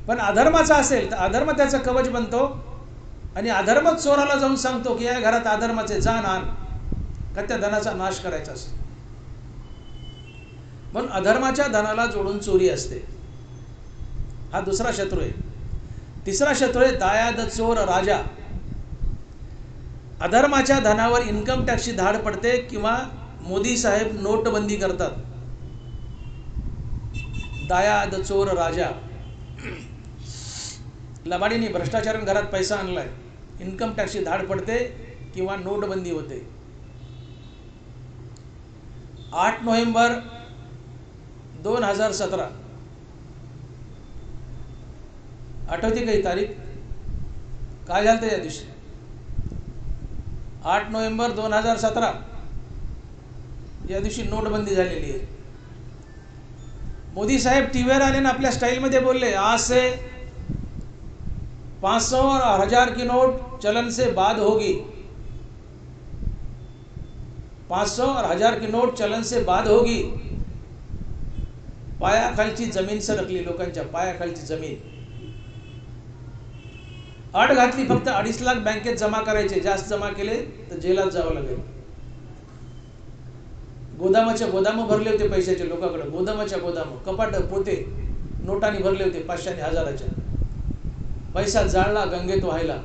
पण अधर्माचा असेल तर अधर्म त्याचा कवच बनतो आणि अधर्मच चोराला जाऊन सांगतो की या घरात अधर्माचे जाण आण, का त्या धनाचा नाश करायचा असतो. म्हणून अधर्माच्या धनाला जोडून चोरी असते. हा दुसरा शत्रू आहे. तिसरा शत्रू आहे दायाद चोर राजा. अधर्माच्या धनावर इन्कम टॅक्सची धाड पडते किंवा मोदी साहेब नोटबंदी करतात. दायाद चोर राजा. लबाडीने भ्रष्टाचाराने घरात पैसा आणलाय, इन्कम टॅक्सची धाड पडते किंवा नोटबंदी होते. 8 नोव्हेंबर 2017 आठवते काही तारीख? काय झालं या दिवशी? 8 नोव्हेंबर 2017 या दिवशी नोटबंदी झालेली आहे. मोदी साहेब टीव्हीवर आले ना आपल्या स्टाईलमध्ये बोलले, आज से 500 और 1000 की नोट चलन से बाद होगी. 500 और 1000 की नोट चलन से बाद होगी. पायाखालची जमीन सरकली, लोकांच्या पायाखालची जमीन. अट घातली, फक्त 2.5 लाख बँकेत जमा करायचे, जास्त जमा केले तर जेलात जावं लागेल. गोदामाच्या गोदाम भरले होते पैशाचे लोकांकडे, गोदामाच्या गोदाम, कपाट पोते नोटांनी भरले होते 500 आणि 1000च्या. पैसा जाळला, गंगेत व्हायला.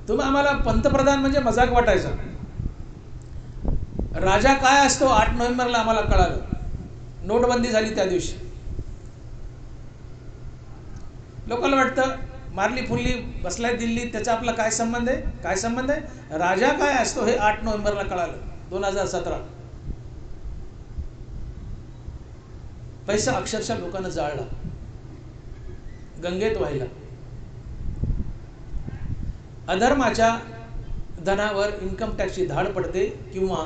तुम्ही आम्हाला पंतप्रधान म्हणजे मजाक वाटायचा. राजा काय असतो 8 नोव्हेंबरला आम्हाला कळालं. नोटबंदी झाली त्या दिवशी. लोकांना वाटतं मारली फुल्ली बसलाय दिल्लीत, त्याचा आपला काय संबंध आहे? काय संबंध आहे? राजा काय असतो हे 8 नोव्हेंबरला कळालं. 2017 पैसा अक्षरशः लोकांना जाळला, गंगेत वाहिला. अधर्माच्या धनावर इन्कम टॅक्सची धाड पडते किंवा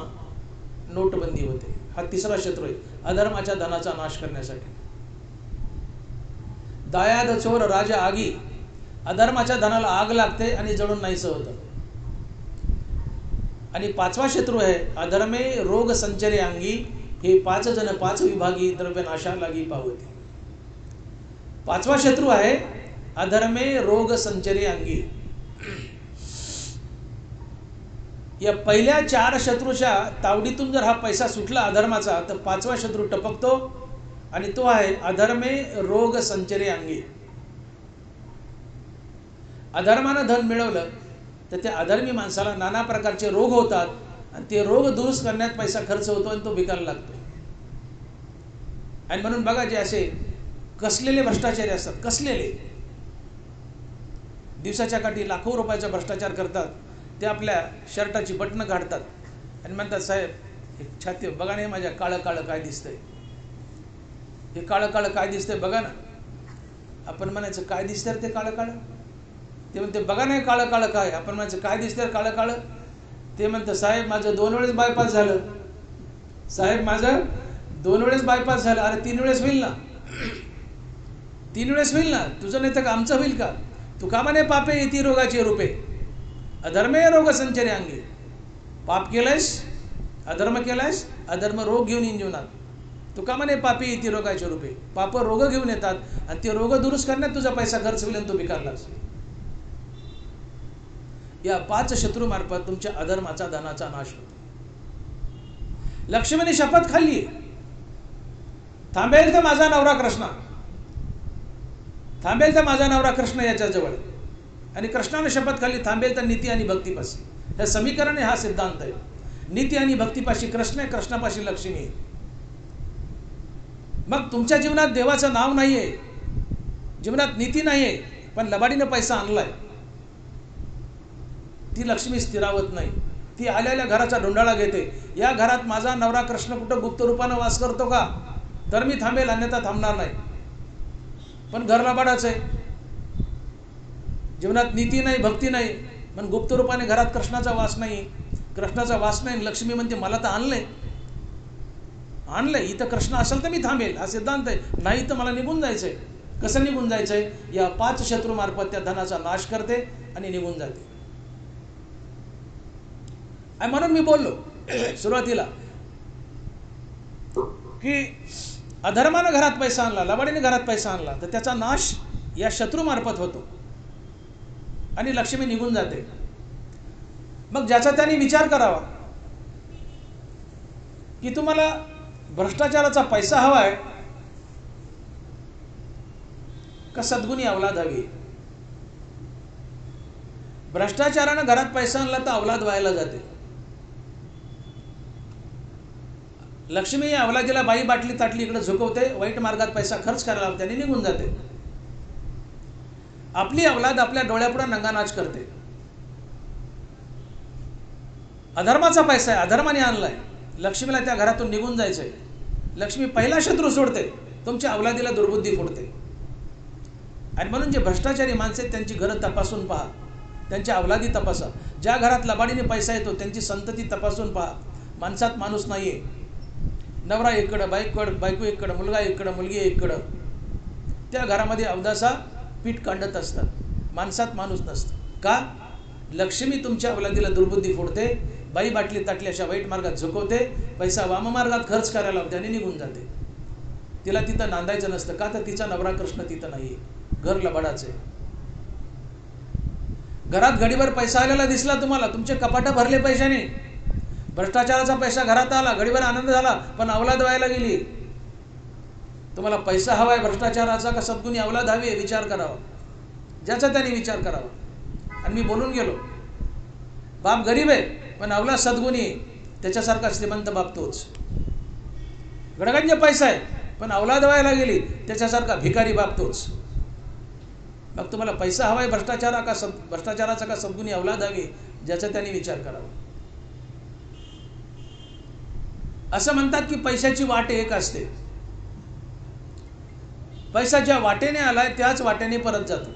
नोटबंदी होते. हा तिसरा शत्रू आहे अधर्माच्या धनाचा नाश करण्यासाठी. दायाद चोर राजा आगी, अधर्माच्या धनाला आग लागते आणि जळून नाहीसं होतं. आणि पाचवा शत्रू आहे अधर्मे रोग संचरे अंगी, हे 5 जण 5 विभागी द्रव्य नाशा लागी पावते. पाचवा शत्रू आहे अधर्मे रोग संचरे अंगी. या पहिल्या 4 शत्रूच्या तावडीतून जर हा पैसा सुटला अधर्माचा, तर पाचवा शत्रू टपकतो आणि तो आहे अधर्मे रोग संचरे अंगी. अधर्मानं धन मिळवलं तर त्या अधर्मी माणसाला नाना प्रकारचे रोग होतात आणि ते रोग दुरुस्त करण्यात पैसा खर्च होतो आणि तो विकायला लागतो. आणि म्हणून बघा, जे असे कसलेले भ्रष्टाचारी असतात, कसलेले दिवसाच्या काठी लाखो रुपयाचा भ्रष्टाचार करतात, ते आपल्या शर्टाची बटणं काढतात आणि म्हणतात, साहेब हे छाती बघा नाही माझ्या काळं काळं काय दिसतंय, हे काळं काळं काय दिसतंय बघा ना. आपण म्हणायचं काय दिसतंय ते काळं काळं, ते म्हणते बघा नाही काळं काळं काय. आपण म्हणायचं काय दिसतंय काळं काळं, ते म्हणतं साहेब माझं 2 वेळेस बायपास झालं, साहेब माझं 2 वेळेस बायपास झालं. अरे 3 वेळेस होईल ना, 3 वेळेस होईल ना, तुझं नाही तर आमचं होईल का. तू का म्हणे पापे येती रोगाचे रूपे, अधर्मे रोग संचरे अंगी. पाप केलंयस, अधर्म केलायस, अधर्म रोग घेऊन येईन जीवनात. तू का म्हणे पापी येती रोगाचे रूपे, पाप रोग घेऊन येतात आणि ते रोग दुरुस्त करण्यात तुझा पैसा खर्च होईल आणि तू भिकारलास. या 5 शत्रू मार्फत तुमच्या अधर्माचा धनाचा नाश होतो. लक्ष्मीने शपथ खाल्ली, थांबेल तर माझा नवरा कृष्ण, थांबेल तर माझा नवरा कृष्ण याच्याजवळ. आणि कृष्णाने शपथ खाल्ली, थांबेल तर नीती आणि भक्तीपाशी. हे समीकरण आहे, हा सिद्धांत आहे. नीती आणि भक्तीपाशी कृष्ण आहे, कृष्णापाशी लक्ष्मी आहे. मग तुमच्या जीवनात देवाचं नाव नाहीये, जीवनात नीती नाहीये, पण लबाडीनं पैसा आणलाय, ती लक्ष्मी स्थिरावत नाही. ती आलेल्या घराचा ढोंडाळा घेते. या घरात माझा नवरा कृष्ण कुठं गुप्त रूपानं वास करतो का, तर मी थांबेल, अन्यथा थांबणार नाही. पण घर लबाडाच आहे, जीवनात नीती नाही, भक्ती नाही, पण गुप्त रूपाने घरात कृष्णाचा वास नाही. कृष्णाचा वास नाही, लक्ष्मी म्हणते मला तर आणलंय, आणलंय, इथं कृष्ण असेल तर मी थांबेल. हा सिद्धांत आहे. नाही तर मला निघून जायचंय. कसं निघून जायचंय, या 5 शत्रू मार्फत त्या धनाचा नाश करते आणि निघून जाते. आणि म्हणून मी बोललो सुरुवातीला की अधर्मानं घरात पैसा आणला, लबाडीने घरात पैसा आणला, तर त्याचा नाश या शत्रू मार्फत होतो आणि लक्ष्मी निघून जाते. मग ज्याचा त्याने विचार करावा की तुम्हाला भ्रष्टाचाराचा पैसा हवाय का सद्गुणी अवलाद हवी. भ्रष्टाचारानं घरात पैसा आणला तर अवलाद व्हायला जाते. लक्ष्मी या अवलादीला बाई बाटली ताटली इकडे झुकवते, वाईट मार्गात पैसा खर्च करायला लावते आणि निघून जाते. आपली अवलाद आपल्या डोळ्यापुढे नंगानाच करते. अधर्माचा पैसा आहे, अधर्माने आणलाय, लक्ष्मीला त्या घरातून निघून जायचंय. लक्ष्मी पहिला शत्रू सोडते, तुमच्या अवलादीला दुर्बुद्धी फोडते. आणि म्हणून जे भ्रष्टाचारी माणसे त्यांची घरं तपासून पहा, त्यांच्या अवलादी तपासा. ज्या घरात लबाडीने पैसा येतो त्यांची संतती तपासून पहा. माणसात माणूस नाहीये, नवरा इकडं, बायको इकडं, मुलगा इकडं, मुलगी इकडं, त्या घरामध्ये अवदासा पीठ कांडत असतात. माणसात माणूस नसतं. का? लक्ष्मी तुमच्या अवलादीला दुर्बुद्धी फोडते, बाई बाटली ताटली अशा वाईट मार्गात झुकवते, पैसा वाममार्गात खर्च करायला लावते आणि निघून जाते. तिला तिथं नांदायचं नसतं. का? तर तिचा नवरा कृष्ण तिथं नाहीये, घर लबाडाचे. घरात घडीभर पैसा आलेला दिसला तुम्हाला, तुमचे कपाटं भरले पैशाने, भ्रष्टाचाराचा पैसा घरात आला, घडीभर आनंद झाला, पण अवलाद व्हायला गेली. तुम्हाला पैसा हवाय भ्रष्टाचाराचा का सद्गुणी अवलाद हवी आहे, विचार करावा. ज्याचा त्याने विचार करावा. आणि मी बोलून गेलो, बाप गरीब आहे पण अवलाद सद्गुणी आहे, त्याच्यासारखा श्रीमंत बाप तोच. गडगंज पैसा आहे पण अवलाद व्हायला गेली, त्याच्यासारखा भिकारी बाप तोच. मग तुम्हाला पैसा हवाय भ्रष्टाचाराचा का सद्गुणी अवलाद हवी, ज्याचा त्याने विचार करावा. असं म्हणतात की पैशाची वाट एक असते. पैसा ज्या वाटेने आलाय त्याच वाटेने परत जातो.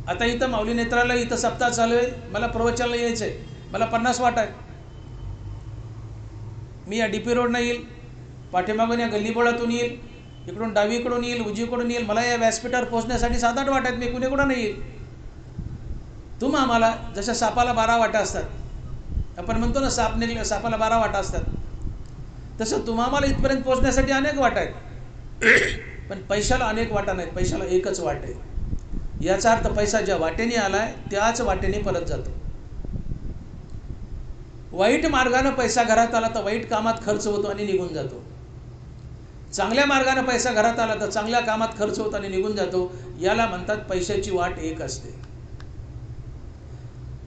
आता इथं माऊली नेत्रालय, इथं सप्ताह चालू आहे, मला प्रवचनाला यायचं आहे, मला 50 वाट आहे. मी या DP रोडनं येईल, पाठीमागून या गल्लीबोळातून येईल, इकडून डावीकडून येईल, उजवीकडून येईल. मला या व्यासपीठावर पोहोचण्यासाठी 7-8 वाट आहेत. मी कुणीकडून नाही येईल. आम्हाला जशा सापाला 12 वाटा असतात, आपण म्हणतो ना साप निघले, सापाला 12 वाटा असतात, तसं आम्हाला इथपर्यंत पोहोचण्यासाठी अनेक वाटा आहेत. पण पैशाला अनेक वाटा नाहीत, पैशाला एकच वाट आहे. याचा अर्थ पैसा ज्या वाटेने आलाय त्याच वाटेने परत जातो. वाईट मार्गाने पैसा घरात आला तर वाईट कामात खर्च होतो आणि निघून जातो. चांगल्या मार्गाने पैसा घरात आला तर चांगल्या कामात खर्च होतो आणि निघून जातो. याला म्हणतात पैशाची वाट एक असते.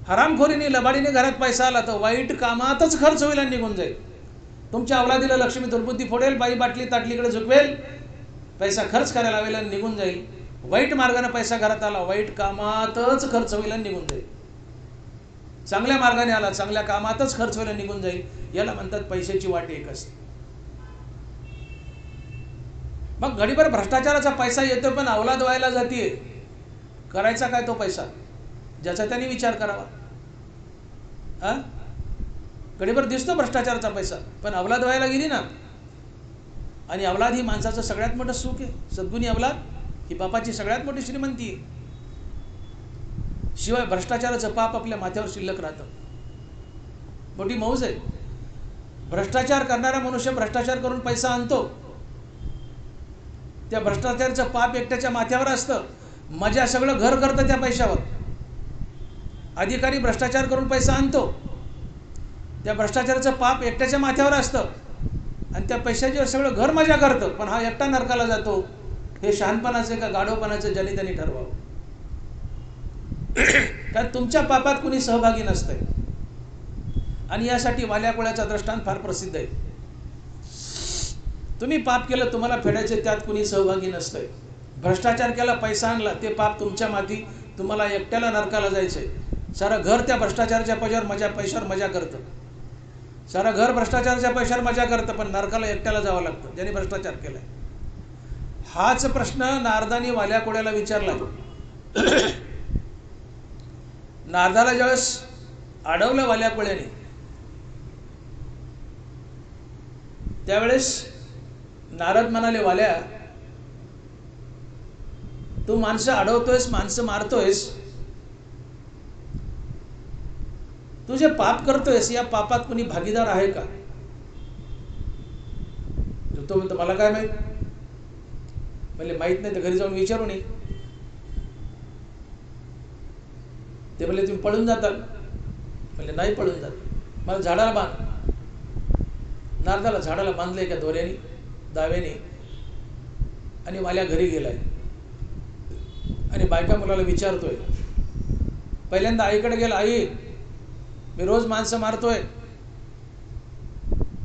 हरामखोरीने लबाडीने घरात पैसा आला तर वाईट कामातच खर्च होईल आणि निघून जाईल. तुमच्या अवलादीला लक्ष्मी दुर्बुद्धी फोडेल, बाई बाटली ताटलीकडे झुकवेल, पैसा खर्च करायला लावेल आणि निघून जाईल. वाईट मार्गाने पैसा घरात आला वाईट कामातच खर्च होईल आणि निघून जाईल. चांगल्या मार्गाने आला चांगल्या कामातच खर्च होईल आणि निघून जाईल. याला म्हणतात पैशाची वाट एक असते. मग घडीभर भ्रष्टाचाराचा पैसा येतो पण अवलाद व्हायला जातीये. करायचा काय तो पैसा? ज्याचा त्याने विचार करावा. घडीभर दिसतो भ्रष्टाचाराचा पैसा, पण अवलाद व्हायला गेली ना, आणि अवलाद ही माणसाचं सगळ्यात मोठं सुख आहे. सद्गुणी अवलाद ही बापाची सगळ्यात मोठी श्रीमंती आहे. शिवाय भ्रष्टाचाराचं पाप आपल्या माथ्यावर शिल्लक राहतं. मोठी मौज आहे. भ्रष्टाचार करणारा मनुष्य भ्रष्टाचार करून पैसा आणतो, त्या भ्रष्टाचाराचं पाप एकट्याच्या माथ्यावर असतं. मजा सगळं घर करतं त्या पैशावर. अधिकारी भ्रष्टाचार करून पैसा आणतो, त्या भ्रष्टाचाराचं पाप एकट्याच्या माथ्यावर असतं आणि त्या पैशाच्यावर सगळं घर मजा करतं. पण हा एकटा नरकाला जातो. हे शहाणपणाचे का गाढवपणाचे ज्याने त्यांनी ठरवावं. कारण तुमच्या पापात कुणी सहभागी नसतंय. आणि यासाठी वाल्याकोळ्याचा दृष्टांत फार प्रसिद्ध आहे. तुम्ही पाप केलं, तुम्हाला फेडायचे, त्यात कुणी सहभागी नसतंय. भ्रष्टाचार केला, पैसा आणला, ते पाप तुमच्या माथी, तुम्हाला एकट्याला नरकाला जायचंय. सारं घर त्या भ्रष्टाचाराच्या पैशावर मजा करतं. सारं घर भ्रष्टाचाराच्या पैशावर मजा करतं, पण नरकाला एकट्याला जावं लागतं ज्याने भ्रष्टाचार केलाय. हाच प्रश्न नारदानी वाल्याकोड्याला विचारला. नारदाला ज्यावेळेस अडवलं वाल्याकोळ्याने, त्यावेळेस नारद म्हणाले, वाल्या, तू माणसं अडवतोयस, माणसं मारतोयस, तू जे पाप करतोयस या पापात कुणी भागीदार आहे का? तो म्हणतो, मला काय माहित. म्हणजे माहित नाही तर घरी जाऊन विचारून ये. ते म्हणले, तुम्ही पळून जाताल? म्हणले, नाही पळून जात. मला झाडाला बांध. नारदाला झाडाला बांधले एका दोऱ्याने, दाव्याने, आणि वाल्या घरी गेलाय आणि बायका मुलाला विचारतोय. पहिल्यांदा आईकडे गेला, आई, मी रोज माणसं मारतोय,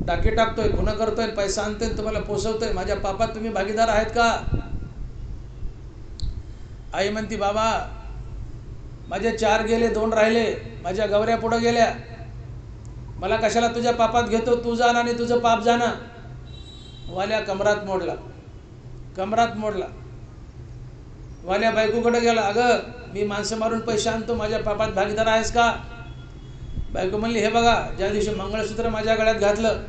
टाके टाकतोय, खुणा करतोय, पैसा आणतोय, तुम्हाला पोसवतोय, माझ्या पापात तुम्ही भागीदार आहेत का? आई म्हणती, बाबा, माझे 4 गेले, 2 राहिले, माझ्या गवऱ्या पुढे गेल्या, मला कशाला तुझ्या पापात घेतो, तू जाण आणि तुझं पाप जाणं. वाल्या कमरात मोडला. वाल्या बायकोकडे गेला, अगं, मी माणसं मारून पैसे आणतो, माझ्या पापात भागीदार आहेस का? बायको म्हणली, हे बघा, ज्या दिवशी मंगळसूत्र माझ्या गळ्यात घातलं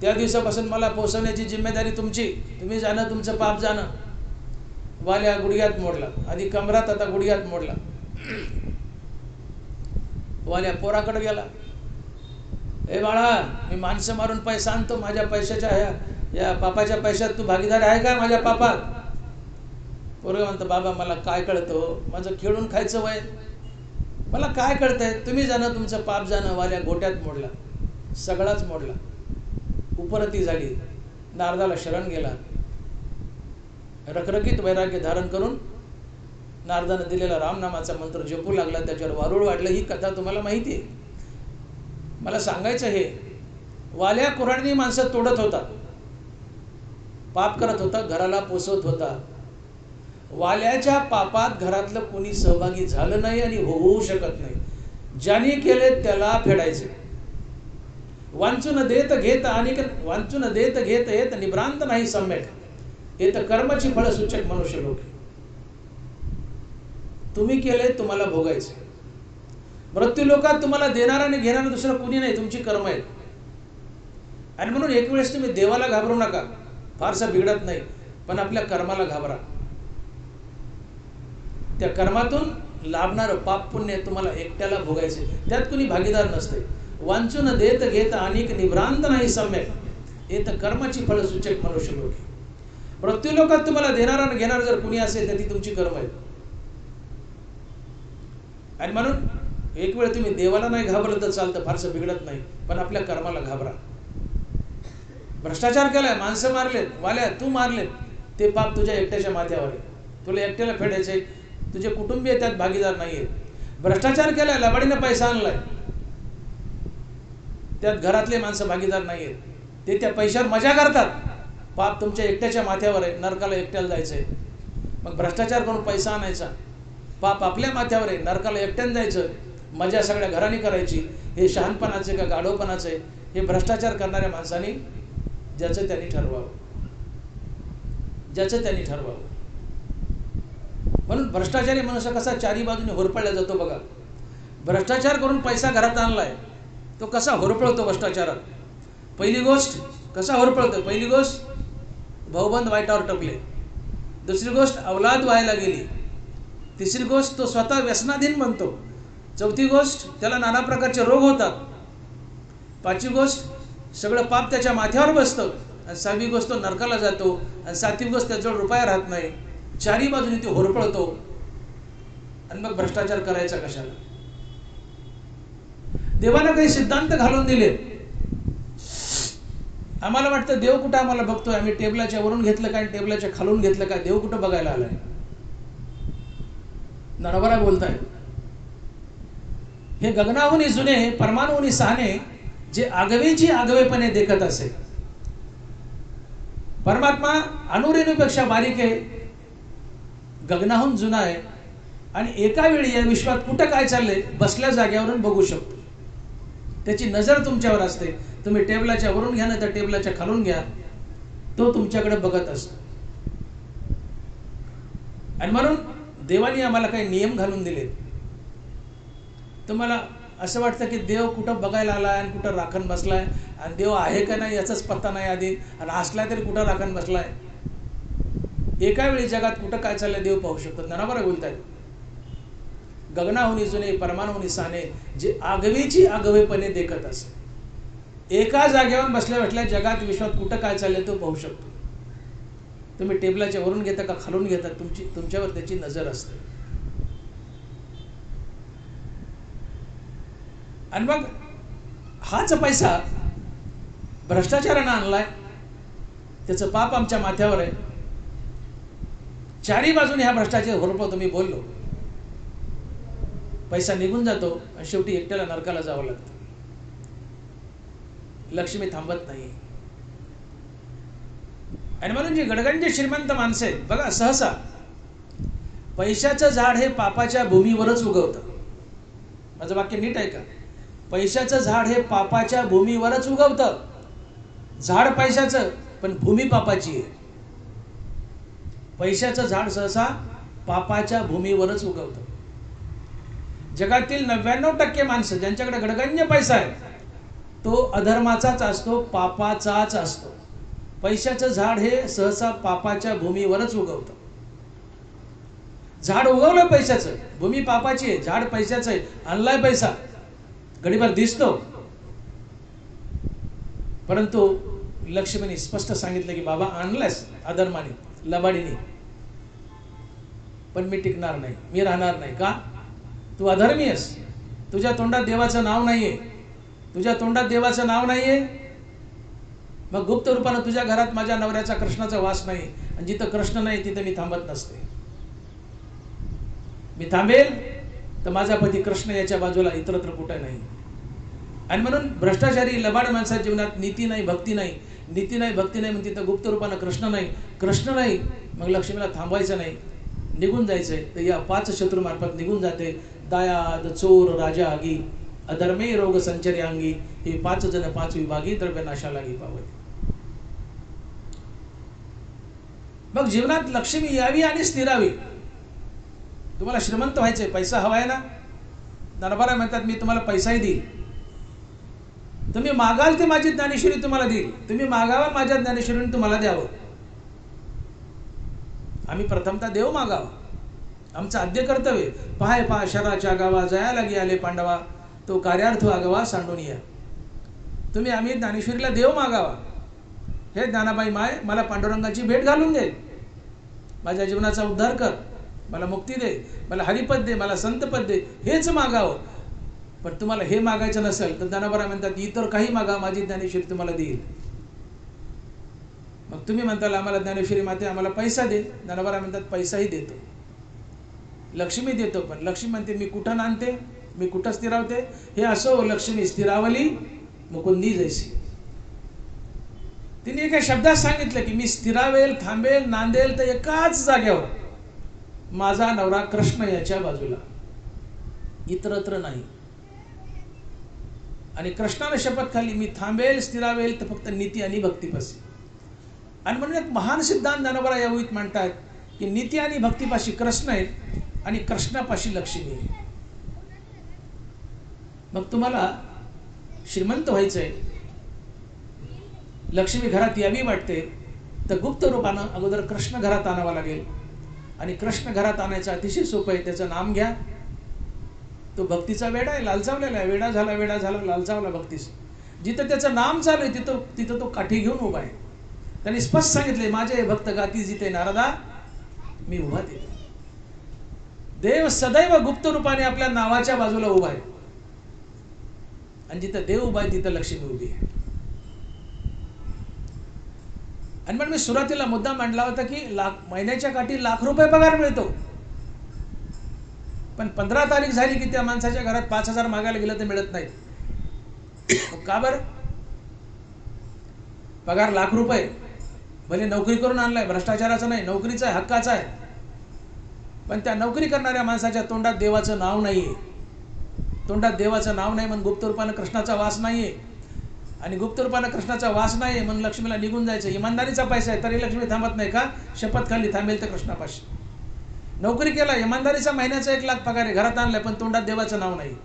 त्या दिवसापासून मला पोसवण्याची जिम्मेदारी तुमची, तुम्ही जाणं, तुमचं पाप जाणं. वाल्या गुडघ्यात मोडला. आधी कमरात, आता गुडघ्यात मोडला. वाल्या पोराकडे गेला, ए बाळा, मी माणसं मारून पैसा आणतो, माझ्या पैशाच्या या पापाच्या पैशात तू भागीदार आहे का माझ्या पापात? पोरगं म्हणतं, बाबा, मला काय कळतं, माझं खेळून खायचं वय, मला काय कळतंय, तुम्ही जाणं, तुमचं पाप जाणं. वाल्या गोट्यात मोडला, सगळाच मोडला. उपरती झाली. नारदाला शरण गेला. रखरखीत वैराग्य धारण करून नारदानं दिलेला रामनामाचा मंत्र जपू लागला. त्याच्यावर वारुळ वाढलं. ही कथा तुम्हाला माहिती आहे. मला सांगायचं हे, वाल्या कुऱ्हाडीने माणसं तोडत होता, पाप करत होता, घराला पोसवत होता. वाल्याच्या पापात घरातलं कोणी सहभागी झालं नाही आणि होऊ शकत नाही. ज्याने केले त्याला फेडायचे. वांचून देत घेत अनेक वांचून देत घेत येत निभ्रांत नाही सम्यक, येत कर्माची फळ सूचक मनुष्य लोक. तुम्ही केले तुम्हाला भोगायचे. मृत्यू लोकात तुम्हाला देणारा आणि घेणारा दुसरं कुणी नाही, तुमची कर्म आहेत. आणि म्हणून एक वेळेस तुम्ही देवाला घाबरू नका, फारसं बिघडत नाही, पण आपल्या कर्माला घाबरा. त्या कर्मातून लाभणारं पाप पुण्य तुम्हाला एकट्याला भोगायचे, त्यात कुणी भागीदार नसते. वांचून देत घेत अनेक निभ्रांत नाही सम्यक, येत कर्माची फळ सूचक मनुष्य लोक. मृत्यू लोकात तुम्हाला देणारा आणि घेणारा जर कुणी असेल तर ती तुमची कर्म आहेत. आणि म्हणून एक वेळ तुम्ही देवाला नाही घाबरलं तर चालतं, फारसं बिघडत नाही, पण आपल्या कर्माला घाबरा. भ्रष्टाचार केलाय, माणसं मारलेत, वाल्या तू मारलेत, ते पाप तुझ्या एकट्याच्या माथ्यावर आहे, तुला एकट्याला फेडायचंय, तुझे कुटुंबीय त्यात भागीदार नाहीये. भ्रष्टाचार केलाय, लबाडीने पैसा आणलाय, त्यात घरातले माणसं भागीदार नाहीयेत, ते त्या पैशावर मजा करतात, पाप तुमच्या एकट्याच्या माथ्यावर आहे, नरकाला एकट्याला जायचंय. मग भ्रष्टाचार करून पैसा आणायचा, पाप आपल्या माथ्यावर आहे, नरकाला एकट्याने जायचं, मजा सगळ्या घराने करायची. हे शहाणपणाचे का गाढवपणाचे? हे भ्रष्टाचार करणाऱ्या माणसाने ज्याचं त्यांनी ठरवावं, ज्याचं त्यांनी ठरवावं. म्हणून भ्रष्टाचारी मनुष्य कसा चारी बाजूने होरपळला जातो बघा. भ्रष्टाचार करून पैसा घरात आणलाय, तो कसा होरपळतो भ्रष्टाचारात. पहिली गोष्ट कसा होरपळतो, पहिली गोष्ट भाऊबंद वाईटावर टपले, दुसरी गोष्ट अवलाद व्हायला गेली, तिसरी गोष्ट तो स्वतः व्यसनाधीन बनतो, चौथी गोष्ट त्याला नाना प्रकारचे रोग होतात, पाचवी गोष्ट सगळं पाप त्याच्या माथ्यावर बसतं, आणि सहावी गोष्ट तो नरकाला जातो, आणि सातवी गोष्ट त्याजवळ रुपया राहत नाही. चारी बाजूने तो होरपळतो, आणि मग भ्रष्टाचार करायचा कशाला. देवानं काही सिद्धांत घालून दिले. आम्हाला वाटतं देव कुठं आम्हाला बघतोय, आम्ही टेबलाच्या वरून घेतलं काय टेबलाच्या खालून घेतलं काय, देव कुठं बघायला आलाय. नरबरा बोलताय. हे गगनाहून जुने परमाणुहून सहाने, जे आगवेची आगवेपणे देखत असे. परमात्मा अणुरेणूपेक्षा बारीक आहे, गगनाहून जुना आहे, आणि एका वेळी या विश्वात कुठं काय चाललंय बसल्या जाग्यावरून बघू शकतो. त्याची नजर तुमच्यावर असते. तुम्ही टेबलाच्या वरून घ्या ना तर टेबलाच्या खालून घ्या, तो तुमच्याकडे बघत असतो. आणि म्हणून देवाने आम्हाला काही नियम घालून दिले. तुम्हाला असं वाटतं की देव कुठं बघायला आलाय आणि कुठं राखण बसलाय, आणि देव आहे का नाही याचाच पत्ता नाही आधी, आणि असलाय तरी कुठं राखण बसलाय. एका वेळी जगात कुठं काय चाललंय देव पाहू शकतो. नानाबरा बोलतायत. गगनाहून जुने परमाणुहून सहाने, जे आगवेची आगवेपणे देखत असे. एका जागेवर बसल्या बसल्या जगात विश्वात कुठं काय चाललंय तो पाहू शकतो. तुम्ही टेबलाच्या वरून घेता का खालून घेता, तुमच्यावर त्याची नजर असते. आणि मग हाच पैसा भ्रष्टाचारानं आणलाय, त्याचं पाप आमच्या माथ्यावर आहे. चारी बाजूने ह्या भ्रष्टाचार होरपळतो. मी बोललो, पैसा निघून जातो आणि शेवटी एकट्याला नरकाला जावं लागतं. लक्ष्मी थांबत नाही. आणि म्हणून जे गडगंज श्रीमंत माणसं आहेत बघा, सहसा पैशाचं झाड हे पापाच्या भूमीवरच उगवतं. माझं वाक्य नीट आहे का? पैशाचं झाड हे पापाच्या भूमीवरच उगवतं. झाड पैशाचं पण भूमी पापाची आहे. पैशाचं झाड सहसा पापाच्या भूमीवरच उगवतं. जगातील 99% माणसं ज्यांच्याकडे गडगंज पैसा आहे तो अधर्माचाच असतो, पापाचाच असतो. पैशाचं झाड हे सहसा पापाच्या भूमीवरच उगवतं. झाड उगवलं पैशाचं, भूमी पापाची आहे, झाड पैशाचं आहे, आणलाय पैसा, घडीभर दिसतो, परंतु लक्ष्मीने स्पष्ट सांगितलं की बाबा आणलायस अधर्माने, लबाडीने, पण मी टिकणार नाही, मी राहणार नाही. का? तू अधर्मी आहेस, तुझ्या तोंडात देवाचं नाव नाहीये, तुझ्या तोंडात देवाचं नाव नाहीये. मग गुप्त रूपानं तुझ्या घरात माझ्या नवऱ्याचा कृष्णाचा वास नाही, आणि जिथं कृष्ण नाही तिथे मी थांबत नसते. मी थांबेल तर माझा पती कृष्ण याच्या बाजूला, इतरत्र कुठे नाही. आणि म्हणून भ्रष्टाचारी लबाड माणसाच्या जीवनात नीती नाही, भक्ती नाही, नीती नाही, भक्ती नाही, म्हणजे तिथं गुप्त रूपानं कृष्ण नाही, कृष्ण नाही, मग लक्ष्मीला थांबवायचं नाही, निघून जायचंय. तर या 5 शत्रू मार्फत निघून जाते. दायाद, चोर, राजा, आगी अधर्मे रोग संचरी अंगी, हे 5 जण 5 विभागी द्रव्य नाशा लागी पावते. मग जीवनात लक्ष्मी यावी आणि स्थिरावी. तुम्हाला श्रीमंत व्हायचंय, पैसा हवाय ना, दरबारा म्हणतात मी तुम्हाला पैसाही देईल, तुम्ही मागाल ते माझी ज्ञानेश्वरी तुम्हाला देईल, तुम्ही मागावा माझ्या ज्ञानेश्वरीने तुम्हाला द्यावं. आम्ही प्रथमतः देव मागावा, आमचं आद्य कर्तव्य. पाहाय पहा शराच्या गावा, जया लागी आले पांडवा, तो कार्यार्थ आगावा सांडून या. तुम्ही आम्ही ज्ञानेश्वरीला देव मागावा, हे ज्ञानाबाई माय मला पांडुरंगाची भेट घालून दे, माझ्या जीवनाचा उद्धार कर, मला मुक्ती दे, मला हरिपद दे, मला संतपद दे, हेच मागावं. पण तुम्हाला हे मागायचं नसेल तर ज्ञानोबा म्हणतात इतर काही मागा, माझी ज्ञानेश्वरी तुम्हाला देईल. मग तुम्ही म्हणताल आम्हाला ज्ञानेश्वरी माते आम्हाला पैसा दे, ज्ञानोबा म्हणतात पैसाही देतो, लक्ष्मी देतो. पण लक्ष्मी म्हणते मी कुठं नांदते, मी कुठं स्थिरावते, हे असो लक्ष्मी स्थिरावली मुकुंदी जैसी. तिने एका शब्दात सांगितलं की मी स्थिरावेल, थांबेल, नांदेल तर एकाच जागेवर, माझा नवरा कृष्ण याच्या बाजूला, इतरत्र नाही. आणि कृष्णाने शपथ खाल्ली मी थांबेल, स्थिरावेल तर फक्त नीती आणि भक्तीपाशी. आणि म्हणून एक महान सिद्धांत ज्ञानोबा यावेळी म्हणतात की नीती आणि भक्तीपाशी कृष्ण आहे आणि कृष्णापाशी लक्ष्मी आहे. मग तुम्हाला श्रीमंत व्हायचंय, लक्ष्मी घरात यावी वाटते, तर गुप्त रूपानं अगोदर कृष्ण घरात आणावा लागेल. आणि कृष्ण घरात आणायचं अतिशय सोपं आहे, त्याचं नाम घ्या. तो भक्तीचा वेडा आहे, लालचावलेला आहे, वेडा झाला लालचावला भक्तीस. जिथं त्याचं नाम चालू आहे तिथं तो काठी घेऊन उभा आहे. त्यांनी स्पष्ट सांगितले माझे भक्त गाती जिथे नारदा मी उभा तिथे. देव सदैव गुप्त रूपाने आपल्या नावाच्या बाजूला उभा आहे, आणि जिथं देव उभा आहे तिथं लक्ष्मी उभी आहे. आणि म्हणून मी सुरुवातीला मुद्दा मांडला होता की महिन्याच्या काठी ₹1,00,000 पगार मिळतो, पण 15 तारीख झाली की त्या माणसाच्या घरात 5,000 मागायला गेलं तर मिळत नाही. का बरं? पगार ₹1,00,000 भले नोकरी करून आणलाय, भ्रष्टाचाराचा नाही, नोकरीचा आहे, हक्काचा आहे, पण त्या नोकरी करणाऱ्या माणसाच्या तोंडात देवाचं नाव नाहीये. तोंडात देवाचं नाव नाही म्हणून गुप्त रूपानं कृष्णाचा वास नाहीये, आणि गुप्त रूपानं कृष्णाचा वास नाहीये म्हणून लक्ष्मीला निघून जायचं. इमानदारीचा पैसा आहे तरी लक्ष्मी थांबत नाही का? शपथ खाल्ली थांबेल तर कृष्णापाशी. नोकरी केला, इमानदारीचा महिन्याचा 1,00,000 पगार आहे, घरात आणलाय, पण तोंडात देवाचं नाव नाही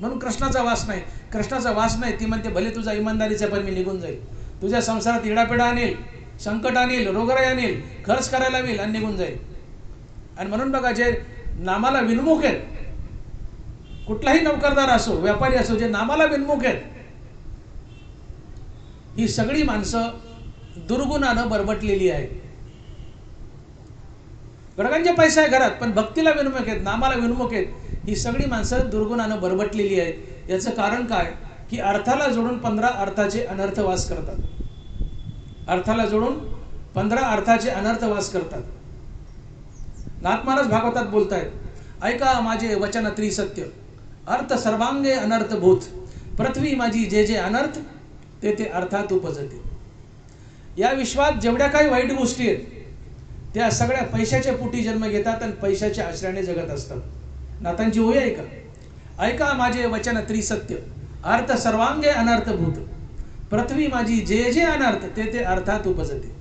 म्हणून कृष्णाचा वास नाही. कृष्णाचा वास नाही, ती म्हणते भले तुझा इमानदारीचा पण मी निघून जाईल, तुझ्या संसारात इडापिडा आणेल, संकट आणेल, रोगराई आणेल, खर्च करायला येईल आणि निघून जाईल. आणि म्हणून बघा जे नामाला विनमुख आहेत, कुठलाही नोकरदार असो, व्यापारी असो, जे नामाला विनमुख आहेत, ही सगळी माणसं दुर्गुणानं बरबटलेली आहेत. गडगंज पैसा आहे घरात पण भक्तीला विनमुख आहेत, नामाला विनमुख आहेत, ही सगळी माणसं दुर्गुणानं बरबटलेली आहेत. याचं कारण काय की अर्थाला जोडून 15 अर्थाचे अनर्थ वास करतात. अर्थाला जोडून 15 अर्थाचे अनर्थ वास करतात. नाथ महाराज भागवतात बोलतायत, ऐका माझे वचन त्रिसत्य, अर्थ सर्वांगे अनर्थभूत, पृथ्वी माझी जे जे अनर्थ ते ते अर्थात उपजते. या विश्वात जेवढ्या काही वाईट गोष्टी आहेत त्या सगळ्या पैशाच्या पोटी जन्म घेतात आणि पैशाच्या आश्रयाने जगत असतात. नाथांची होय ऐका, ऐका माझे वचन त्रिसत्य, अर्थ सर्वांगे अनर्थभूत, पृथ्वी माझी जे जे अनर्थ ते ते अर्थात उपजते.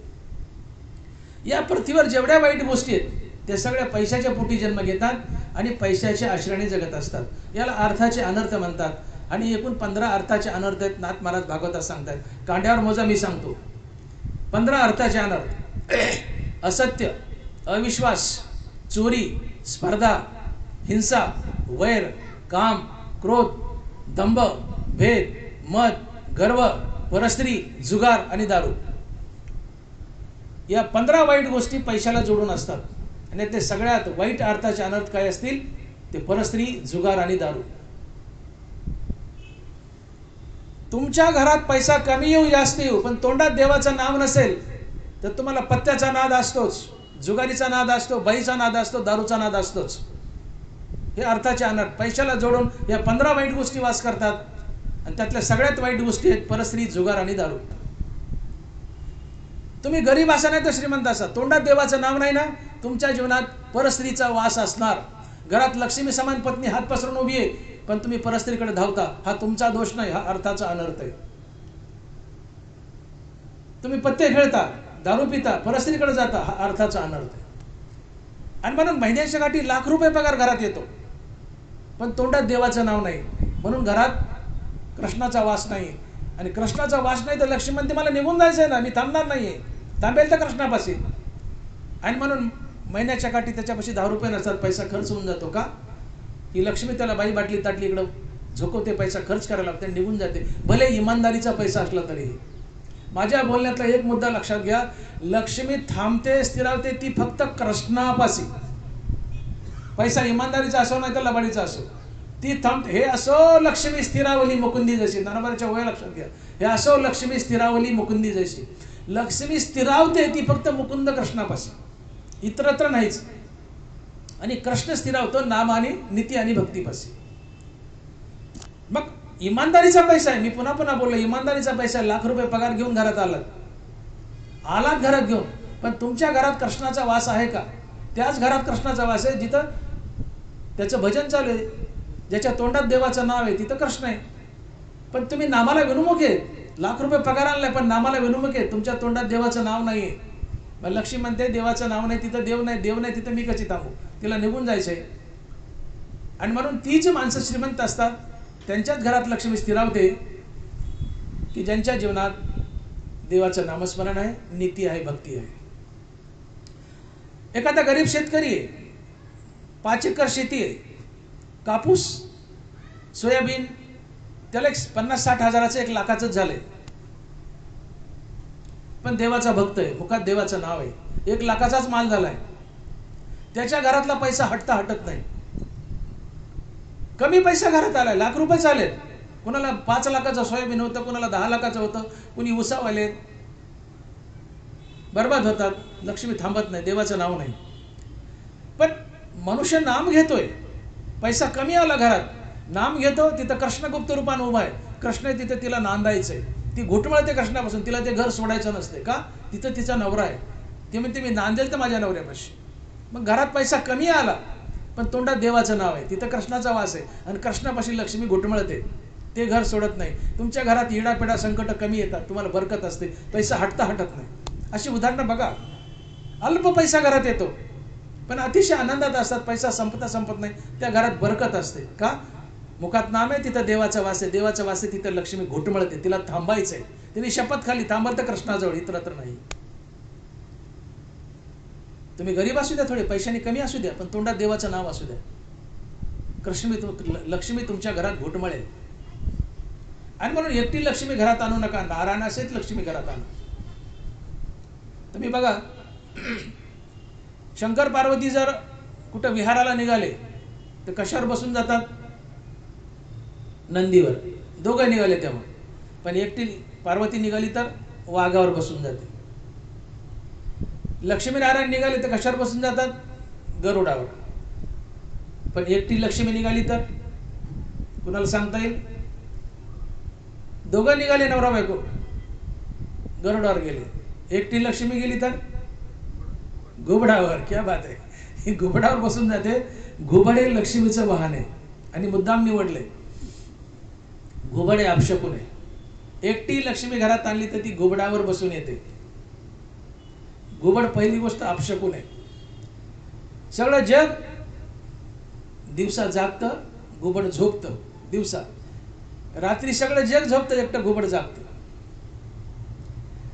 या पृथ्वीवर जेवढ्या वाईट गोष्टी आहेत त्या सगळ्या पैशाच्या पोटी जन्म घेतात आणि पैशाच्या आश्रयाने जगत असतात. याला अर्थाचे अनर्थ म्हणतात. आणि एकूण 15 अर्थाचे अनर्थ आहेत. नाथ महाराज भागवतात सांगतात, कांड्यावर मोजा मी सांगतो. 15 अर्थाचे अनर्थ: असत्य, अविश्वास, चोरी, स्पर्धा, हिंसा, वैर, काम, क्रोध, दंभ, भेद, मद, गर्व, परस्त्री, जुगार आणि दारू. या 15 वाईट गोष्टी पैशाला जोडून असतात. आणि ते सगळ्यात वाईट अर्थाचे अनर्थ काय असतील ते परस्त्री, जुगार आणि दारू. तुमच्या घरात पैसा कमी येऊ जास्त येऊ पण तोंडात देवाचं नाव नसेल तर तुम्हाला पत्त्याचा नाद असतोच, जुगारीचा नाद असतो, बाईचा नाद असतो, दारूचा नाद असतोच. हे अर्थाचे अनर्थ पैशाला जोडून या 15 वाईट गोष्टी वास करतात. आणि त्यातल्या सगळ्यात वाईट गोष्टी आहेत परस्त्री, जुगार आणि दारू. तुम्ही गरीब असा नाही तर श्रीमंत असा, तोंडात देवाचं नाव नाही ना, तुमच्या जीवनात परस्त्रीचा वास असणार. घरात लक्ष्मी समान पत्नी हात पसरून उभी आहे पण तुम्ही परस्त्रीकडे धावता, हा तुमचा दोष नाही, हा अर्थाचा अनर्थ आहे. तुम्ही पत्ते खेळता, दारू पिता, परस्त्रीकडे जाता, हा अर्थाचा अनर्थ आहे. आणि म्हणून महिन्याच्या गाठी लाख रुपये पगार घरात येतो, पण तोंडात देवाचं नाव नाही. म्हणून घरात कृष्णाचा वास नाही. आणि कृष्णाचा वास नाही तर लक्ष्मी म्हणते मला निघून जायचं आहे ना, मी थांबणार नाहीये, थांबेल तर कृष्णापाशी. आणि म्हणून महिन्याच्या काठी त्याच्यापाशी 10 रुपये नसतात, पैसा खर्च होऊन जातो. का? ही लक्ष्मी त्याला बाई बाटली ताटली इकडं झोकवते, पैसा खर्च करायला लागते, निघून जाते, भले इमानदारीचा पैसा असला तरीही. माझ्या बोलण्यातला एक मुद्दा लक्षात घ्या, लक्ष्मी थांबते स्थिरावते ती फक्त कृष्णापाशी. पैसा इमानदारीचा असो नाही तर लबाडीचा असो, ती थांबते. हे असो लक्ष्मी स्थिरावली मुकुंदी जशी, नानाबाईच्या वया लक्षात घ्या, हे असो लक्ष्मी स्थिरावली मुकुंदी जशी. लक्ष्मी स्थिरावते ती फक्त मुकुंद कृष्णापाशी, इतरत्र नाहीच. आणि कृष्ण स्थिरावतो नाम आणि नीती आणि भक्तीपाशी. मग इमानदारीचा पैसा आहे, मी पुन्हा पुन्हा बोललो, इमानदारीचा पैसा, लाख रुपये पगार घेऊन घरात आलात घरात घेऊन, पण तुमच्या घरात कृष्णाचा वास आहे का? त्याच घरात कृष्णाचा वास आहे जिथं त्याचं भजन चालू आहे, ज्याच्या तोंडात देवाचं नाव आहे, तिथं कृष्ण आहे. पण तुम्ही नामाला विनुमुख आहे, लाख रुपये पगार आणलाय पण नामाला विनुमुख आहे, तुमच्या तोंडात देवाचं नाव नाहीये. मग लक्ष्मी म्हणते देवाचं नाव नाही तिथं देव नाही, देव नाही तिथं मी कशी थांबू, तिला निघून जायचंय. आणि म्हणून ती जी माणसं श्रीमंत असतात त्यांच्याच घरात लक्ष्मी स्थिरावते की ज्यांच्या जीवनात देवाचं नामस्मरण आहे, नीती आहे, भक्ती आहे. एखादा गरीब शेतकरी आहे, 5 एकर शेती आहे, कापूस सोयाबीन, त्याला 50-60 हजाराचं 1 लाखाचं झालंय, पण देवाचा भक्त आहे, मुखात देवाचं नाव आहे, 1 लाखाचाच माल झालाय. त्याच्या घरातला पैसा हटत नाही. कमी पैसा घरात आलाय, लाख रुपये चालेल, कुणाला 5 लाखाचं सोयाबीन होतं, कुणाला 10 लाखाचं होतं, कुणी उसावाले, बर्बाद होतात. लक्ष्मी थांबत नाही, देवाचं नाव नाही. पण मनुष्य नाम घेतोय, पैसा कमी आला घरात, नाम घेतो, तिथं कृष्णगुप्त रूपानं उभा आहे, कृष्ण आहे तिथं, तिला नांदायचंय, ती घुटमळते कृष्णापासून, तिला ते घर सोडायचं नसते. का? तिथं तिचा नवरा आहे, ती म्हणते मी नांदेल तर माझ्या नवऱ्यापाशी. मग घरात पैसा कमी आला पण तोंडात देवाचं नाव आहे, तिथं कृष्णाचा वास आहे, आणि कृष्णापाशी लक्ष्मी घुटमळते, ते घर सोडत नाही. तुमच्या घरात इडापिडा संकट कमी येतात, तुम्हाला बरकत असते, पैसा हटत नाही. अशी उदाहरणं बघा. अल्प पैसा घरात येतो पण अतिशय आनंदात असतात, पैसा संपत नाही, त्या घरात बरकत असते. का? मुखात नाम आहे, तिथं देवाचा वास आहे, देवाचा वास आहे, तिथं लक्ष्मी घुटमळते, तिला थांबायचंय. तिने शपथ खाली, थांबल तर कृष्णाजवळ, इतरत्र नाही. तुम्ही गरीब असू द्या, थोडे पैशाने कमी असू द्या, पण तोंडात देवाचं नाव असू द्या, लक्ष्मी तुमच्या घरात घुटमळेल. आणि म्हणून एकटी लक्ष्मी घरात आणू नका, नारायणासहित लक्ष्मी घरात आणा. तुम्ही बघा, शंकर पार्वती जर कुठं विहाराला निघाले तर कशावर बसून जातात? नंदीवर. दोघं निघाले तेव्हा. पण एकटी पार्वती निघाली तर वाघावर बसून जाते. लक्ष्मीनारायण निघाले तर कशावर बसून जातात? गरुडावर. पण एकटी लक्ष्मी निघाली तर कुणाला सांगता येईल? दोघं निघाले नवरा बायको, गरुडावर गेले. एकटी लक्ष्मी गेली तर घुबडावर. क्या बात आहे, ही घुबडावर बसून जाते. घुबड हे लक्ष्मीचं वाहन आहे आणि मुद्दाम निवडले. घुबड हे अपशकुन आहे. एकटी लक्ष्मी घरात आणली तर ती घुबडावर बसून येते. घुबड पहिली गोष्ट अपशकुन आहे. सगळं जग दिवसा जागतं, घुबड झोपतं. दिवसा रात्री सगळं जग झोपतं, एकटं घुबड जागतं.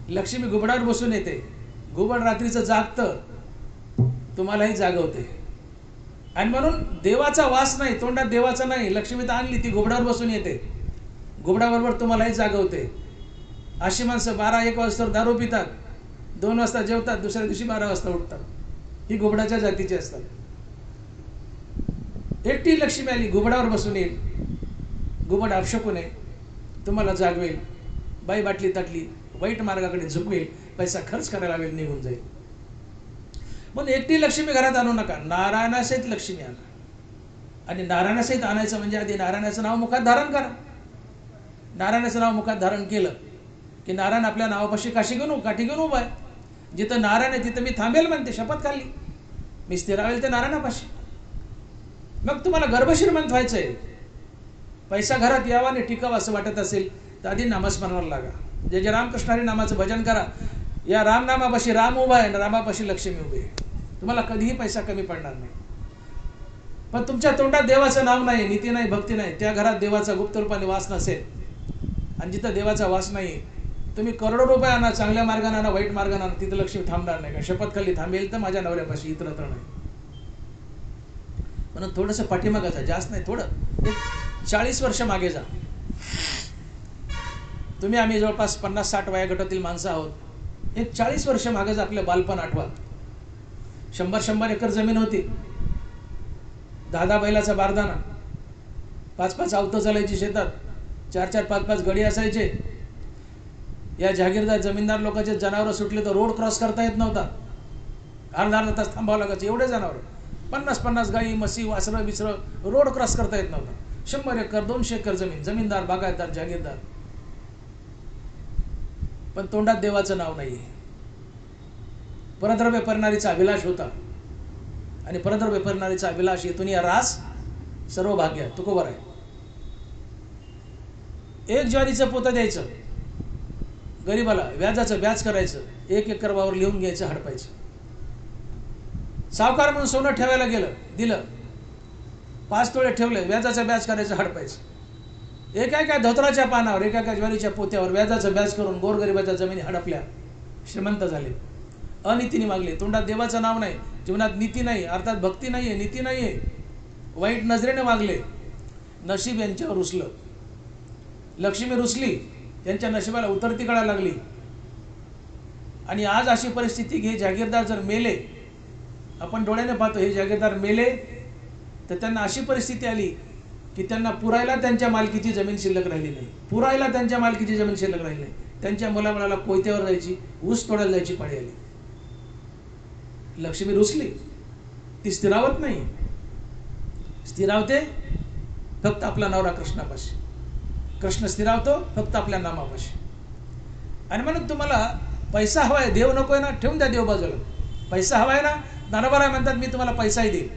लक्ष्मी घुबडावर बसून येते, घुबड रात्रीचं जागतं, तुम्हालाही जागवते. आणि म्हणून देवाचा वास नाही, तोंडात देवाचा नाही, लक्ष्मी तर आणली, ती घुबडावर बसून येते, घुबडाबरोबर तुम्हालाही जागवते. अशी माणसं 12-1 वाजता दारू पितात, 2 वाजता जेवतात, दुसऱ्या दिवशी 12 वाजता उठतात. ही घुबडाच्या जातीची असतात. एकटी लक्ष्मी आली, घुबडावर बसून येईल. घुबड अपशकुन आहे, तुम्हाला जागवेल, बाई बाटली ताटली वाईट मार्गाकडे झुकवेल, पैसा खर्च करायला लावेल, निघून जाईल. म्हणून एकटी लक्ष्मी घरात आणू नका, नारायणासहित लक्ष्मी आणा. आणि नारायणासहित आणायचं म्हणजे आधी नारायणाचं नाव मुखात धारण करा. नारायणाचं नाव मुखात धारण केलं की नारायण आपल्या नावापाशी काठी घेऊन उभा आहे. जिथं नारायण आहे तिथं मी थांबेल म्हणते, शपथ खाल्ली, मी स्थिरावेल ते नारायणापाशी. मग तुम्हाला गर्भश्रीमंत व्हायचंय, पैसा घरात यावा आणि टिकावा असं वाटत असेल तर आधी नामस्मरणाला लागा. जय जय रामकृष्ण हरी नामाचं भजन करा. या रामनामापाशी राम उभा आहे आणि रामापाशी लक्ष्मी उभी आहे. तुम्हाला कधीही पैसा कमी पडणार नाही. पण तुमच्या तोंडात देवाचं नाव नाही, नीती नाही, भक्ती नाही, त्या घरात देवाचा गुप्त रूपाने वास नसेल. आणि जिथं देवाचा वास नाही, तुम्ही करोडो रुपये आणा, चांगल्या मार्गाने आणा, वाईट मार्गाने आणा, तिथं लक्ष्मी थांबणार नाही. का शपथ खाली थांबेल तर माझ्या नवऱ्यापाशी, इतरत्र नाही. म्हणून थोडंसं पाठीमागं जा, जास्त नाही, थोडं 40 वर्ष मागे जा. तुम्ही आम्ही जवळपास 50-60 वया गटातील माणसं आहोत. 40 वर्ष मागे जा, आपलं बालपण आठवा. 100-100 एकर जमीन होती, 10-10 बैलाचा बारदाना, 5-5 अवतं चालायची शेतात, 4-4, 5-5 गडी असायचे. या जागीरदार जमीनदार लोकांचे जनावर सुटले तर रोड क्रॉस करता येत नव्हता. अर्धा तास थांबावं लागायचं. एवढे जनावर, 50-50 गाई, म्हशी, वासरं बिसरं, रोड क्रॉस करता येत नव्हता. 100 एकर 200 एकर जमीन, जमीनदार, बागायतदार, जागीरदार. पण तोंडात देवाचं नाव नाहीये. परद्रव्य परनारीचा अभिलाष होता आणि परद्रव्य परनारीचा अभिलाष येथून या रास सर्व भाग्य तुकोबर आहे. 1 ज्वारीचं पोतं द्यायचं गरीबाला, व्याजाचं व्याज करायचं, 1 एकर वावर लिहून घ्यायचं, हडपायचं. सावकार म्हणून सोनं ठेवायला गेलं, दिलं, 5 तोळे ठेवले, व्याजाचं व्याज करायचं, हडपायचं. एका धोत्राच्या पानावर, एका ज्वारीच्या पोत्यावर व्याजाचं व्याज करून गोरगरिबाच्या जमिनी हडपल्या, श्रीमंत झाले. अनितीने मागले, तोंडात देवाचं नाव नाही, जीवनात नीती नाही, अर्थात भक्ती नाहीये, नीती नाहीये, वाईट नजरेने मागले. नशीब यांच्यावर रुसलं, लक्ष्मी रुसली, त्यांच्या नशिबाला उतरती कळायला लागली. आणि आज अशी परिस्थिती की हे जागीरदार जर मेले, आपण डोळ्याने पाहतो, हे जागीरदार मेले तर त्यांना अशी परिस्थिती आली की त्यांना पुरायला त्यांच्या मालकीची जमीन शिल्लक राहिली नाही. पुरायला त्यांच्या मालकीची जमीन शिल्लक राहिली नाही. त्यांच्या मुलामुलाला कोयत्यावर जायची, ऊस तोडायला जायची पाळी आली. लक्ष्मी रुसली, ती स्थिरावत नाही. स्थिरावते फक्त आपला नवरा कृष्णापाशी. कृष्ण स्थिरावतो फक्त आपल्या नामापाशी. आणि म्हणून तुम्हाला पैसा हवाय, देव नकोय ना, ठेवून द्या देव बाजूला. पैसा हवाय ना, ज्ञानोबा म्हणतात मी तुम्हाला पैसाही देईल,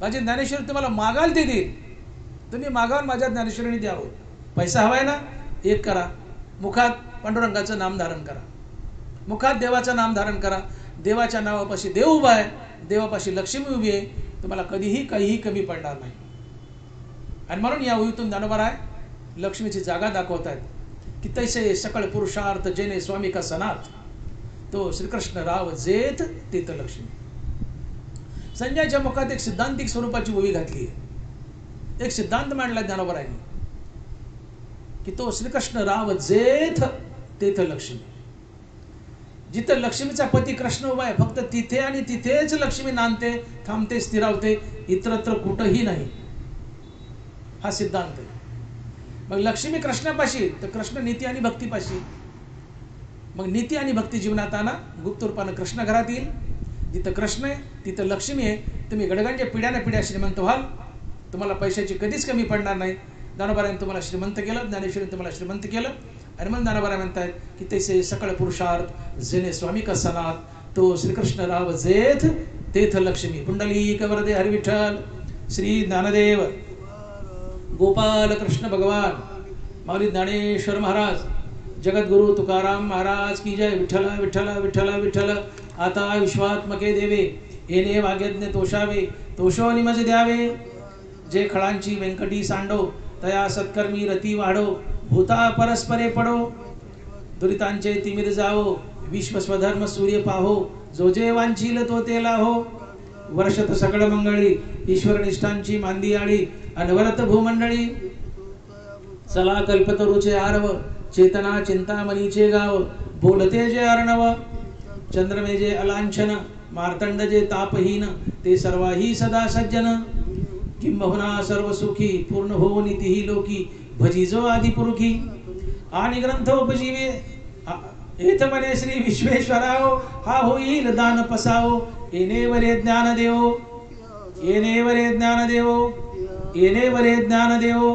माझी ज्ञानेश्वरी तुम्हाला मागाल ते देईल, तुम्ही मागावून माझ्या ज्ञानेश्वरीने द्यावं. पैसा हवाय ना, एक करा, मुखात पांडुरंगाचं नाम धारण करा, मुखात देवाचं नाम धारण करा. देवाच्या नावापाशी देव उभा आहे, देवापाशी लक्ष्मी उभी आहे. तुम्हाला कधीही काहीही कमी पडणार नाही. आणि म्हणून या ओळीतून ज्ञानोबा लक्ष्मीची जागा दाखवत आहेत की तैसे सकळ पुरुषार्थ जेने स्वामी का सनाथ, तो श्रीकृष्ण राव जेथ तेथ लक्ष्मी. संजयाच्या मुखात एक सिद्धांतिक स्वरूपाची ओवी घातली आहे. एक सिद्धांत मांडला ज्ञानोबरायांनी की तो श्रीकृष्ण राव जेथ तेथ लक्ष्मी. जिथं लक्ष्मीचा पती कृष्ण उभा आहे फक्त तिथे आणि तिथेच लक्ष्मी नांदते, थांबते, स्थिरावते, इतरत्र कुठंही नाही. हा सिद्धांत आहे. मग लक्ष्मी कृष्णापाशी तर कृष्ण नीती आणि भक्तीपाशी. मग नीती आणि भक्ती जीवनात आणा, गुप्त रूपानं कृष्ण घरात येईल. जिथं कृष्ण आहे तिथं लक्ष्मी आहे. तुम्ही गडगंजे पिढ्याने पिढ्या श्रीमंत व्हाल. तुम्हाला पैशाची कधीच कमी पडणार नाही. ज्ञानोबारायांनी तुम्हाला श्रीमंत केलं, ज्ञानेश्वरीने तुम्हाला श्रीमंत केलं. आणि मग ज्ञानोबा म्हणतायत की तैसे सकळ पुरुषार्थ जेने स्वामी का सनाथ, तो श्रीकृष्ण राव जेथ तेथ लक्ष्मी. पुंडलिक वरदे हरी विठ्ठल. श्री ज्ञानदेव गोपाल कृष्ण भगवान, माऊली ज्ञानेश्वर महाराज, जगद्गुरु तुकाराम महाराज की जय. विठ्ठल विठ्ठल विठ्ठल विठ्ठल. आता विश्वात्मके देवे, येणे वाग्यज्ञ तोषावे, तोषो निमज द्यावे. जे खळांची व्यंकटी सांडो, तया सत्कर्मी रती वाढो. भूता परस्परे पडो, दुरितांचे तिमिर जावो. विश्व स्वधर्म सूर्य पाहो, जो जे वांछील तो ते लाहो. वर्षत सकळ मंगळी, ईश्वर निष्ठांची मांदी आळी. अनवरत भूमंडळी, चला कल्पतरूचे आरव. चेतना चिंतामणीचे गाव, बोलते जे अर्णव. चंद्रमे जे अलांछन, मार्तंड जे तापहीन. ते सर्वाही सदा सज्जन, किंबहुना सर्व सुखी. पूर्ण हो नीतीही लोकी, भजिजो आदिपुरुखी. आणि ग्रंथोपजीवे एथ म्हणे श्री विश्वेश्वराओ. हा होईल दान पसाओ, येणे वरे ज्ञान देवो. येणे वरे ज्ञान देवो, येणे वरे ज्ञान देवो.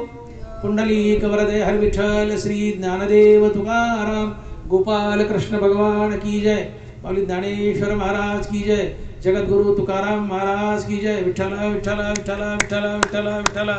पुंडलिक वरदे हर विठ्ठल. श्री ज्ञानदेव तुकाराम गोपाल कृष्ण भगवान की जय. माऊली ज्ञानेश्वर महाराज की जय. जगद्गुरु तुकाराम महाराज की जय. विठ्ठल विठ्ठल विठ्ठल विठ्ठल विठ्ठल विठ्ठल.